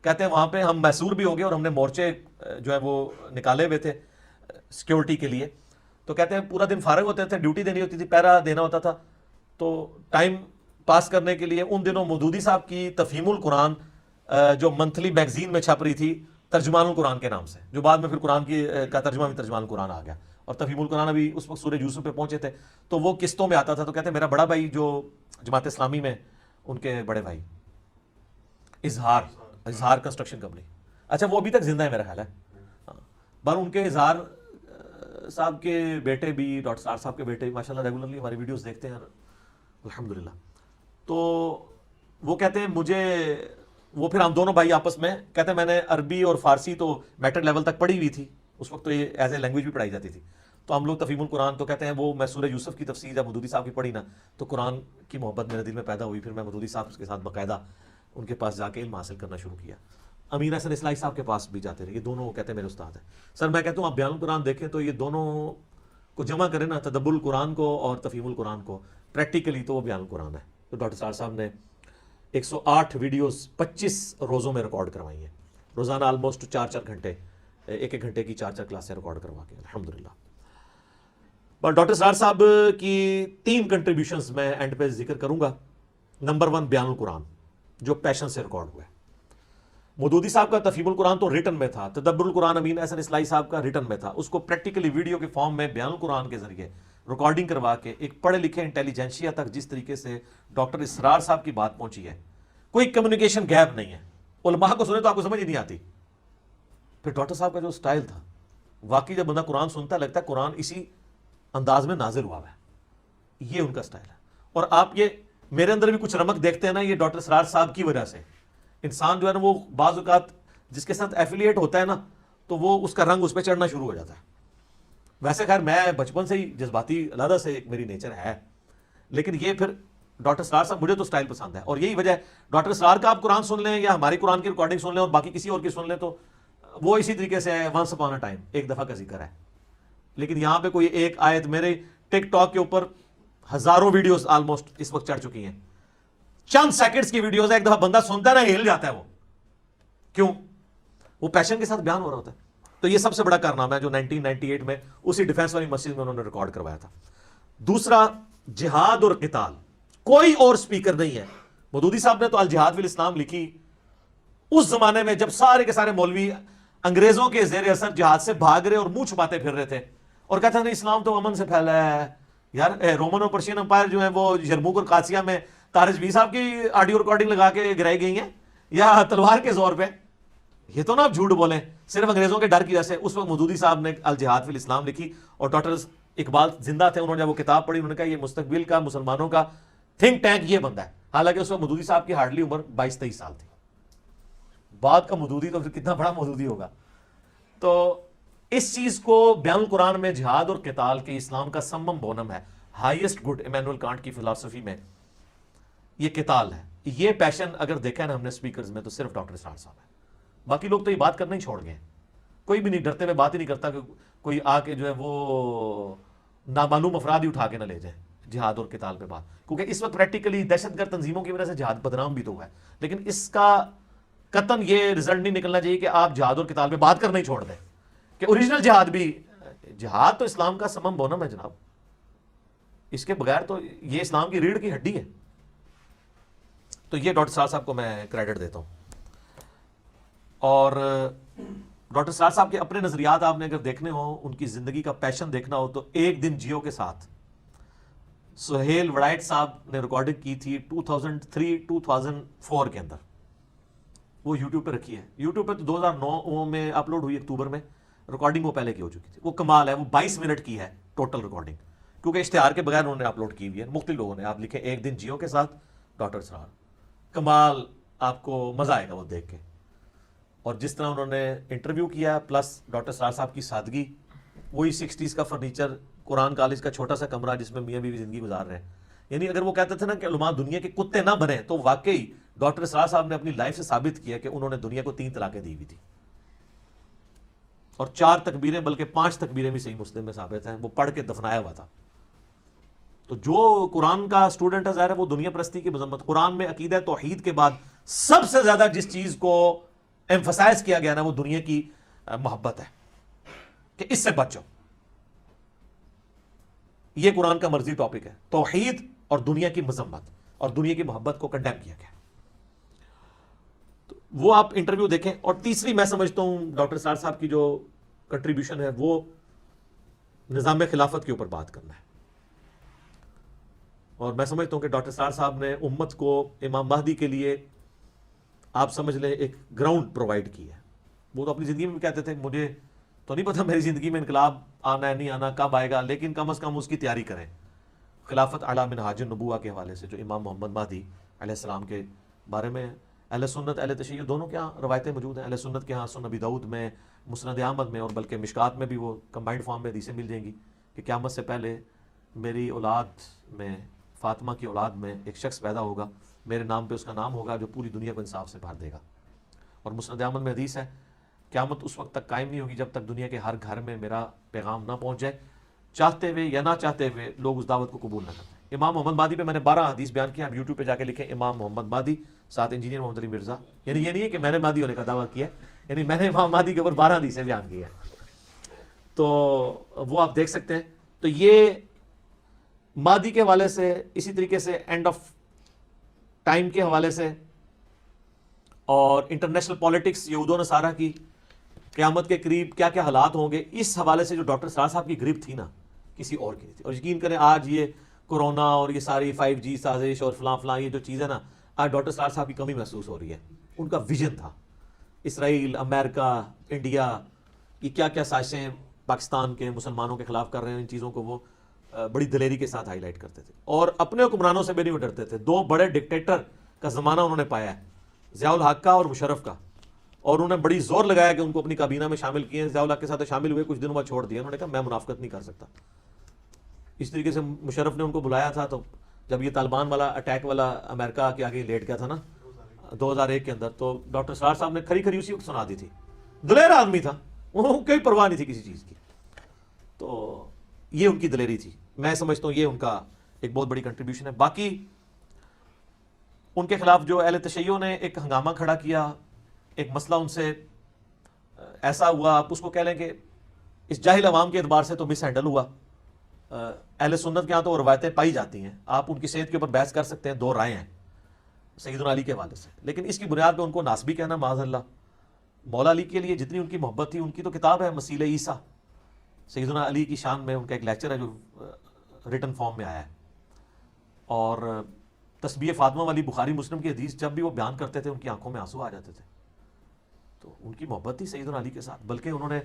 کہتے ہیں وہاں پہ ہم میسور بھی ہو گئے اور ہم نے مورچے جو ہے وہ نکالے ہوئے تھے سیکیورٹی کے لیے. تو کہتے ہیں پورا دن فارغ ہوتے تھے، ڈیوٹی دینی ہوتی تھی، پہرا دینا ہوتا تھا. تو ٹائم پاس کرنے کے لیے ان دنوں مودودی صاحب کی تفہیم القرآن جو منتھلی میگزین میں چھپ رہی تھی ترجمان القرآن کے نام سے، جو بعد میں پھر قرآن کی کا ترجمہ بھی ترجمان القرآن آ گیا. اور تفہیم القرآن ابھی اس وقت سورہ یوسف پہ پہنچے تھے تو وہ قسطوں میں آتا تھا. تو کہتے ہیں میرا بڑا بھائی جو جماعت اسلامی میں ان کے بڑے بھائی اظہار کنسٹرکشن کمپنی، اچھا وہ ابھی تک زندہ ہے میرا خیال ہے. پر ان کے اظہار صاحب کے بیٹے بھی، ڈاکٹر سرار صاحب کے بیٹے بھی ماشاءاللہ ریگولرلی ہماری ویڈیوز دیکھتے ہیں الحمدللہ. تو وہ کہتے ہیں مجھے، وہ پھر ہم دونوں بھائی آپس میں کہتے ہیں میں نے عربی اور فارسی تو میٹرک لیول تک پڑھی ہوئی تھی، اس وقت تو یہ ایز اے لینگویج بھی پڑھائی جاتی تھی. تو ہم لوگ تفہیم القرآن، تو کہتے ہیں وہ میں سورہ یوسف کی تفسیر جب مودودی صاحب کی پڑھی نا تو قرآن کی محبت میرے دل میں پیدا ہوئی. پھر میں مودودی صاحب کے ساتھ باقاعدہ ان کے پاس جا کے علم حاصل کرنا شروع کیا. امیر حسن اصلاحی صاحب کے پاس بھی جاتے رہے. یہ دونوں کہتے ہیں میرے استاد ہیں. سر میں کہتا ہوں آپ بیان القرآن دیکھیں تو یہ دونوں کو جمع کریں نا، تدبر القرآن کو اور تفہیم القرآن کو، پریکٹیکلی تو وہ بیان القرآن ہے. تو ڈاکٹر سرار صاحب نے 108 ویڈیوز 25 روزوں میں ریکارڈ کروائی ہیں، روزانہ آلموسٹ 4 گھنٹے، ایک گھنٹے کی 4 کلاسیں ریکارڈ کروا کے الحمدللہ. پر ڈاکٹر سرار صاحب کی 3 کنٹریبیوشنز میں اینڈ پہ ذکر کروں گا. نمبر 1 بیان القرآن، جو پیشن سے ریکارڈ ہوا ہے. مودودی صاحب کا تفہیم القرآن تو ریٹن میں تھا, تدبر القرآن امین احسن اصلاحی صاحب کا ریٹن میں تھا, اس کو پریکٹیکلی ویڈیو کے فارم میں بیان القرآن کے ذریعے ریکارڈنگ کروا کے ایک پڑھے لکھے انٹیلیجنشیا تک جس طریقے سے ڈاکٹر اسرار صاحب کی بات پہنچی ہے, کوئی کمیونیکیشن گیپ نہیں ہے. علماء کو سنے تو آپ کو سمجھ ہی نہیں آتی. پھر ڈاکٹر صاحب کا جو سٹائل تھا, واقعی جب بندہ قرآن سنتا لگتا ہے قرآن اسی انداز میں نازل ہوا ہے. یہ ان کا سٹائل ہے. اور آپ یہ میرے اندر بھی کچھ رمق دیکھتے ہیں نا, یہ ڈاکٹر اسرار صاحب کی وجہ سے. انسان جو ہے نا وہ بعض اوقات جس کے ساتھ ایفیلیٹ ہوتا ہے نا تو وہ اس کا رنگ اس پہ چڑھنا شروع ہو جاتا ہے. ویسے خیر میں بچپن سے ہی جذباتی علیحدہ سے ایک میری نیچر ہے, لیکن یہ پھر ڈاکٹر اسرار صاحب مجھے تو سٹائل پسند ہے. اور یہی وجہ ہے ڈاکٹر اسرار کا آپ قرآن سن لیں یا ہماری قرآن کی ریکارڈنگ سن لیں اور باقی کسی اور کی سن لیں تو وہ اسی طریقے سے ہے, ونس اپون اے ٹائم, ایک دفعہ کا ذکر ہے. لیکن یہاں پہ کوئی ایک آیت, میرے ٹک ٹاک کے اوپر ہزاروں ویڈیوز آلموسٹ اس وقت چڑھ چکی ہیں, چند سیکنڈز کی ویڈیوز ہے, ایک دفعہ بندہ سنتا ہے نا ہل جاتا ہے. وہ کیوں؟ وہ پیشن کے ساتھ بیان ہو رہا ہوتا ہے. تو یہ سب سے بڑا کارنامہ ہے جو 1998 میں اسی ڈیفینس والی مسجد میں انہوں نے ریکارڈ کروایا تھا. دوسرا, جہاد اور قتال. کوئی اور سپیکر نہیں ہے. مودودی صاحب نے تو الجہاد فی الاسلام لکھی اس زمانے میں جب سارے کے سارے مولوی انگریزوں کے زیر اثر جہاد سے بھاگ رہے اور منہ چھپاتے پھر رہے تھے اور کہتے ہیں اسلام تو امن سے پھیلا ہے. یار رومن اور پرشین امپائر جو ہیں وہ یرموک اور قادسیہ میں طارق جبیر صاحب کی آڈیو ریکارڈنگ لگا کے گرائی گئی ہیں یا تلوار کے زور پہ؟ یہ تو نا آپ جھوٹ بولیں صرف انگریزوں کے ڈر کی وجہ سے. اس وقت مودودی صاحب نے الجہاد فی الاسلام لکھی اور ڈاکٹر اقبال زندہ تھے, انہوں نے جب وہ کتاب پڑھی انہوں نے کہا یہ مستقبل کا مسلمانوں کا تھنک ٹینک یہ بندہ ہے. حالانکہ اس وقت مودودی صاحب کی ہارڈلی عمر 22-23 سال تھی. بعد کا مودودی تو پھر کتنا بڑا مودودی ہوگا. تو اس چیز کو بیان القرآن میں جہاد اور قتال کے اسلام کا سمم بونم ہے, ہائیسٹ گڈ ایمینول کانٹ کی فلسفی میں یہ قتال ہے. یہ پیشن اگر دیکھا نا ہم نے سپیکرز میں تو صرف ڈاکٹر اسرار صاحب ہے. باقی لوگ تو یہ بات کرنا ہی چھوڑ گئے. کوئی بھی نہیں ڈرتے ہوئے بات ہی نہیں کرتا کہ کوئی آ کے جو ہے وہ نامعلوم افراد ہی اٹھا کے نہ لے جائیں جہاد اور قتال پہ بات, کیونکہ اس وقت پریکٹیکلی دہشت گرد تنظیموں کی وجہ سے جہاد بدنام بھی تو ہوا ہے. لیکن اس کا قطن یہ رزلٹ نہیں نکلنا چاہیے کہ آپ جہاد اور قتال پہ بات کرنا ہی چھوڑ دیں کہ اوریجنل جہاد بھی, جہاد تو اسلام کا سمم بونم ہے جناب. اس کے بغیر تو یہ اسلام کی ریڑھ کی ہڈی ہے. تو یہ ڈاکٹر اسرار صاحب کو میں کریڈٹ دیتا ہوں. اور ڈاکٹر اسرار صاحب کے اپنے نظریات آپ نے اگر دیکھنے ہوں, ان کی زندگی کا پیشن دیکھنا ہو تو ایک دن جیو کے ساتھ سہیل وڑائٹ صاحب نے ریکارڈنگ کی تھی 2003-2004 کے اندر, وہ یوٹیوب پہ رکھی ہے. یوٹیوب پہ تو 2009 میں اپلوڈ ہوئی, اکتوبر میں. ریکارڈنگ وہ پہلے کی ہو چکی تھی. وہ کمال ہے, وہ 22 منٹ کی ہے ٹوٹل ریکارڈنگ, کیونکہ اشتہار کے بغیر انہوں نے اپلوڈ کی ہوئی ہے. مختلف لوگوں نے, آپ لکھیں ایک دن جیو کے ساتھ ڈاکٹر اسرار, کمال, آپ کو مزہ آئے گا وہ دیکھ کے. اور جس طرح انہوں نے انٹرویو کیا پلس ڈاکٹر اسرار صاحب کی سادگی, وہی 60s کا فرنیچر, قرآن کالج کا چھوٹا سا کمرہ جس میں میاں بیوی زندگی گزار رہے ہیں. یعنی اگر وہ کہتے تھے نا کہ علماء دنیا کے کتے نہ بنے, تو واقعی ڈاکٹر اسرار صاحب نے اپنی لائف سے ثابت کیا کہ انہوں نے دنیا کو 3 طلاقیں دی ہوئی تھی اور 4 تکبیریں بلکہ 5 تکبیریں بھی صحیح مسلم میں ثابت ہیں, وہ پڑھ کے دفنایا ہوا تھا. تو جو قرآن کا اسٹوڈنٹ ہے ظاہر ہے وہ دنیا پرستی کی مذمت. قرآن میں عقیدہ توحید کے بعد سب سے زیادہ جس چیز کو ایمفسائز کیا گیا نا وہ دنیا کی محبت ہے کہ اس سے بچو. یہ قرآن کا مرضی ٹاپک ہے, توحید اور دنیا کی مذمت اور دنیا کی محبت کو کنڈیم کیا گیا. تو وہ آپ انٹرویو دیکھیں. اور تیسری میں سمجھتا ہوں ڈاکٹر اسرار صاحب کی جو کنٹریبیوشن ہے وہ نظام خلافت کے اوپر بات کرنا ہے. اور میں سمجھتا ہوں کہ ڈاکٹر اسرار صاحب نے امت کو امام مہدی کے لیے آپ سمجھ لیں ایک گراؤنڈ پرووائڈ کی ہے. وہ تو اپنی زندگی میں بھی کہتے تھے مجھے تو نہیں پتا میری زندگی میں انقلاب آنا ہے نہیں آنا, کب آئے گا, لیکن کم از کم اس کی تیاری کریں. خلافت اعلیٰ منہاج النبوہ کے حوالے سے جو امام محمد مہدی علیہ السلام کے بارے میں اہل سنت اہل تشیع دونوں کے ہاں روایتیں موجود ہیں. اہل سنت کے ہاں سنن ابی داؤد میں, مسند احمد میں, اور بلکہ مشکات میں بھی وہ کمبائنڈ فارم میں حدیثیں مل جائیں گی کہ قیامت سے پہلے میری اولاد میں, فاطمہ کی اولاد میں ایک شخص پیدا ہوگا, میرے نام پہ اس کا نام ہوگا جو پوری دنیا کو انصاف سے بھر دے گا. اور مسند احمد میں حدیث ہے قیامت اس وقت تک قائم نہیں ہوگی جب تک دنیا کے ہر گھر میں میرا پیغام نہ پہنچ جائے, چاہتے ہوئے یا نہ چاہتے ہوئے لوگ اس دعوت کو قبول نہ کرتے. امام محمد مہدی پہ میں نے 12 حدیث بیان کیا, آپ یوٹیوب پہ جا کے لکھیں امام محمد مہدی ساتھ انجینئر محمد علی مرزا. یعنی یہ نہیں ہے کہ میں نے مہدی ہونے کا دعویٰ کیا, یعنی میں نے امام مہدی کے اوپر 12 حدیثیں بیان کی ہیں. تو وہ آپ دیکھ سکتے ہیں. تو یہ مہدی کے حوالے سے, اسی طریقے سے اینڈ آف ٹائم کے حوالے سے اور انٹرنیشنل پالیٹکس یہود و نصارہ کی قیامت کے قریب کیا کیا حالات ہوں گے، اس حوالے سے جو ڈاکٹر اسرار صاحب کی گرفت تھی نا، کسی اور کی نہیں تھی. اور یقین کریں آج یہ کورونا اور یہ ساری 5G سازش اور فلاں فلاں یہ جو چیزیں نا، آج ڈاکٹر اسرار صاحب کی کمی محسوس ہو رہی ہے. ان کا ویژن تھا. اسرائیل، امریکہ، انڈیا، یہ کیا کیا سازشیں پاکستان کے مسلمانوں کے خلاف کر رہے ہیں، ان چیزوں کو وہ بڑی دلیری کے ساتھ ہائی لائٹ کرتے تھے. اور اپنے حکمرانوں سے بھی نہیں وہ ڈرتے تھے. 2 بڑے ڈکٹیٹر کا زمانہ انہوں نے پایا ہے، ضیاء الحق کا اور مشرف کا، اور انہوں نے بڑی زور لگایا کہ ان کو اپنی کابینہ میں شامل کیے. ضیاء الحق کے ساتھ شامل ہوئے، کچھ دنوں بعد چھوڑ دیا. انہوں نے کہا میں منافقت نہیں کر سکتا. اس طریقے سے مشرف نے ان کو بلایا تھا، تو جب یہ طالبان والا اٹیک والا امریکہ کے آگے لیٹ گیا تھا نا 2001 کے اندر، تو ڈاکٹر اسرار صاحب نے کھری کھری اسی وقت سنا دی تھی. دلیر آدمی تھا، وہ کوئی پرواہ نہیں تھی کسی چیز کی. تو یہ ان کی دلیری تھی. میں سمجھتا ہوں یہ ان کا ایک بہت بڑی کنٹریبیوشن ہے. باقی ان کے خلاف جو اہل تشیع نے ایک ہنگامہ کھڑا کیا، ایک مسئلہ ان سے ایسا ہوا، آپ اس کو کہہ لیں کہ اس جاہل عوام کے اعتبار سے تو مس ہینڈل ہوا. اہل سنت کے ہاں تو روایتیں پائی جاتی ہیں، آپ ان کی صحت کے اوپر بحث کر سکتے ہیں، 2 رائے ہیں سیدنا علی کے حوالے سے، لیکن اس کی بنیاد پہ ان کو ناسبی کہنا معاذ اللہ. مولا علی کے لیے جتنی ان کی محبت تھی، ان کی تو کتاب ہے مسیل عیسیٰ، سیدنا علی کی شان میں ان کا ایک لیکچر ہے جو ریٹن فارم میں آیا ہے. اور تسبیح فاطمہ والی بخاری مسلم کی حدیث جب بھی وہ بیان کرتے تھے ان کی آنکھوں میں آنسو آ جاتے تھے. تو ان کی محبت تھی سیدنا علی کے ساتھ. بلکہ انہوں نے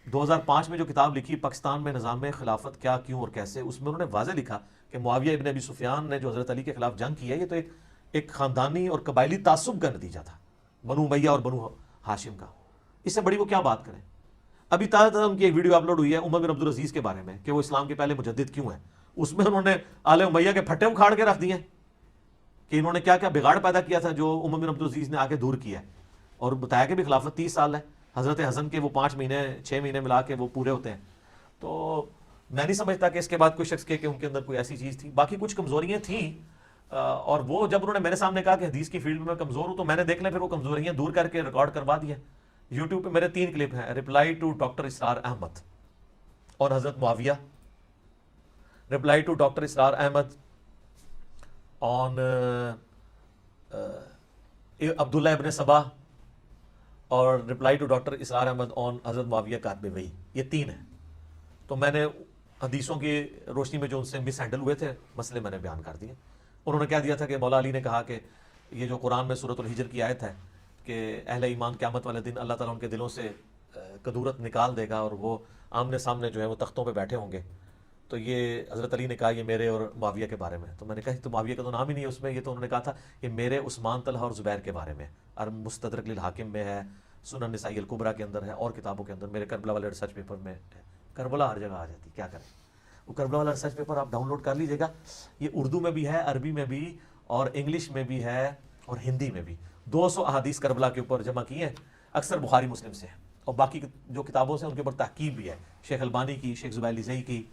2005 میں جو کتاب لکھی پاکستان میں نظام خلافت کیا، کیوں اور کیسے، اس میں انہوں نے واضح لکھا کہ معاویہ ابن ابی سفیان نے جو حضرت علی کے خلاف جنگ کی ہے، یہ تو ایک خاندانی اور قبائلی تعصب کا نتیجہ تھا، بنو امیہ اور بنو ہاشم کا. اس سے بڑی وہ کیا بات کریں. ابھی تازہ ان کی ایک ویڈیو اپلوڈ ہوئی ہے عمر بن عبدالعزیز کے بارے میں کہ وہ اسلام کے پہلے مجدد کیوں ہیں. اس میں انہوں نے آل امیہ کے پھٹے اکھاڑ کے رکھ دیے کہ انہوں نے کیا کیا بگاڑ پیدا کیا تھا جو عمر بن عبدالعزیز نے آگے دور کیا ہے. اور بتایا کہ بھی خلافت 30 سال ہے، حضرت حسن کے وہ 5 مہینے 6 مہینے ملا کے وہ پورے ہوتے ہیں. تو میں نہیں سمجھتا کہ اس کے بعد کوئی شخص کہ ان کے اندر کوئی ایسی چیز تھی. باقی کچھ کمزوریاں تھیں، اور وہ جب انہوں نے میرے سامنے کہا کہ حدیث کی فیلڈ میں میں کمزور ہوں، تو میں نے دیکھ لیں پھر وہ کمزوریاں دور کر کے ریکارڈ کروا دیا. یوٹیوب پہ میرے 3 کلپ ہیں، رپلائی ٹو ڈاکٹر اسرار احمد اور حضرت معاویہ، رپلائی ٹو ڈاکٹر اسرار احمد آن عبداللہ ابن سبا، اور رپلائی ٹو ڈاکٹر اسرار احمد آن حضرت معاویہ کاتب وحی. یہ 3 ہیں. تو میں نے حدیثوں کی روشنی میں جو ان سے مس ہینڈل ہوئے تھے مسئلے میں نے بیان کر دیے. انہوں نے کہہ دیا تھا کہ مولا علی نے کہا کہ یہ جو قرآن میں سورۃ الحجر کی آیت ہے کہ اہل ایمان قیامت والے دن اللہ تعالیٰ ان کے دلوں سے کدورت نکال دے گا اور وہ آمنے سامنے جو ہے وہ تختوں پہ بیٹھے ہوں گے، تو یہ حضرت علی نے کہا یہ میرے اور معاویہ کے بارے میں. تو میں نے کہا تو معاویہ کا تو نام ہی نہیں ہے اس میں. یہ تو انہوں نے کہا تھا یہ میرے، عثمان، طلحہ اور زبیر کے بارے میں، اور مستدرک للحاکم میں ہے، سنن نسائی الکبریٰ کے اندر ہے، اور کتابوں کے اندر، میرے کربلا والے ریسرچ پیپر میں ہے. کربلا ہر جگہ آ جاتی، کیا کریں. وہ کربلا والا ریسرچ پیپر آپ ڈاؤن لوڈ کر لیجیے گا. یہ اردو میں بھی ہے، عربی میں بھی، اور انگلش میں بھی ہے، اور ہندی میں بھی. 200 احادیث کربلا کے اوپر جمع کی ہیں، اکثر بخاری مسلم سے ہیں، اور باقی جو کتابوں سے ان کے اوپر تحقیق بھی ہے، شیخ البانی کی، شیخ زبیر لزئی کی،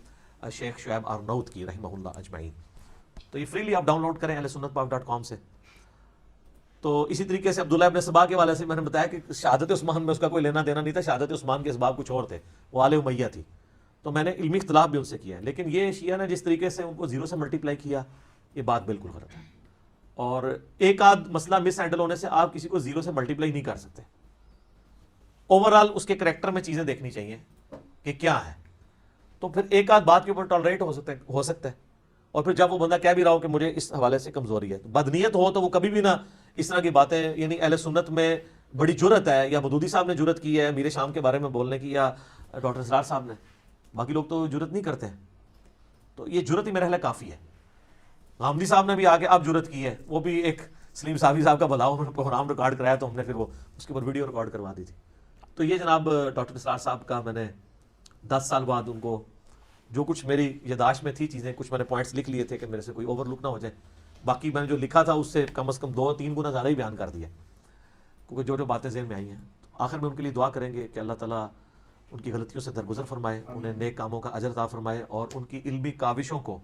شیخ شعیب آرنوت کی رحمہ اللہ اجمعین. تو یہ فریلی آپ ڈاؤن لوڈ کریں ahlsunnatpak.com سے. تو اسی طریقے سے عبداللہ ابن سبا کے والے سے میں نے بتایا کہ شہادت عثمان میں اس کا کوئی لینا دینا نہیں تھا، شہادت عثمان کے اسباب کچھ اور تھے، وہ آل امیہ تھی. تو میں نے علمی اختلاف بھی ان سے کیا ہے. لیکن یہ شیعہ نے جس طریقے سے ان کو 0 سے ملٹیپلائی کیا، یہ بات بالکل غلط ہے. اور ایک آدھ مسئلہ مس ہینڈل ہونے سے آپ کسی کو 0 سے ملٹیپلائی نہیں کر سکتے. اوورآل اس کے کریکٹر میں چیزیں دیکھنی چاہیے کہ کیا ہے. تو پھر ایک آدھ بات کے اوپر ٹالریٹ ہو سکتا ہے. اور پھر جب وہ بندہ کہہ بھی رہا ہو کہ مجھے اس حوالے سے کمزوری ہے، تو بدنیت ہو تو وہ کبھی بھی نہ اس طرح کی باتیں، یعنی اہل سنت میں بڑی جرت ہے، یا مودودی صاحب نے جرت کی ہے میرے شام کے بارے میں بولنے کی، یا ڈاکٹر اسرار صاحب نے، باقی لوگ تو جرت نہیں کرتے ہیں. تو یہ جرت ہی میرے خیال کافی ہے. غامدی صاحب نے بھی آگے اب جرت کی ہے، وہ بھی ایک سلیم صافی صاحب کا بلاؤ، انہوں نے پروگرام ریکارڈ کرایا تو ہم نے پھر وہ اس کے اوپر ویڈیو ریکارڈ کروا دی تھی. تو یہ جناب ڈاکٹر اسرار صاحب کا میں نے 10 سال بعد ان کو جو کچھ میری یاداشت میں تھی چیزیں، کچھ میں نے پوائنٹس لکھ لیے تھے کہ میرے سے کوئی اوور لک نہ ہو جائے. باقی میں نے جو لکھا تھا اس سے کم از کم 2-3 گنا زیادہ ہی بیان کر دیا، کیونکہ جو باتیں ذہن میں آئی ہیں. آخر میں ان کے لیے دعا کریں گے کہ اللہ تعالیٰ ان کی غلطیوں سے درگزر فرمائے، انہیں نیک کاموں کا اجر عطا فرمائے، اور ان کی علمی کاوشوں کو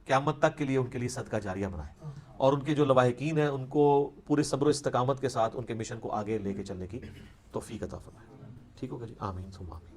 قیامت تک کے لیے ان کے لیے صدقہ جاریہ بنائے، اور ان کے جو لواحقین ہیں ان کو پورے صبر و استقامت کے ساتھ ان کے مشن کو آگے لے کے چلنے کی توفیق عطا فرمائے. ٹھیک ہوگا جی، آمین ثم آمین.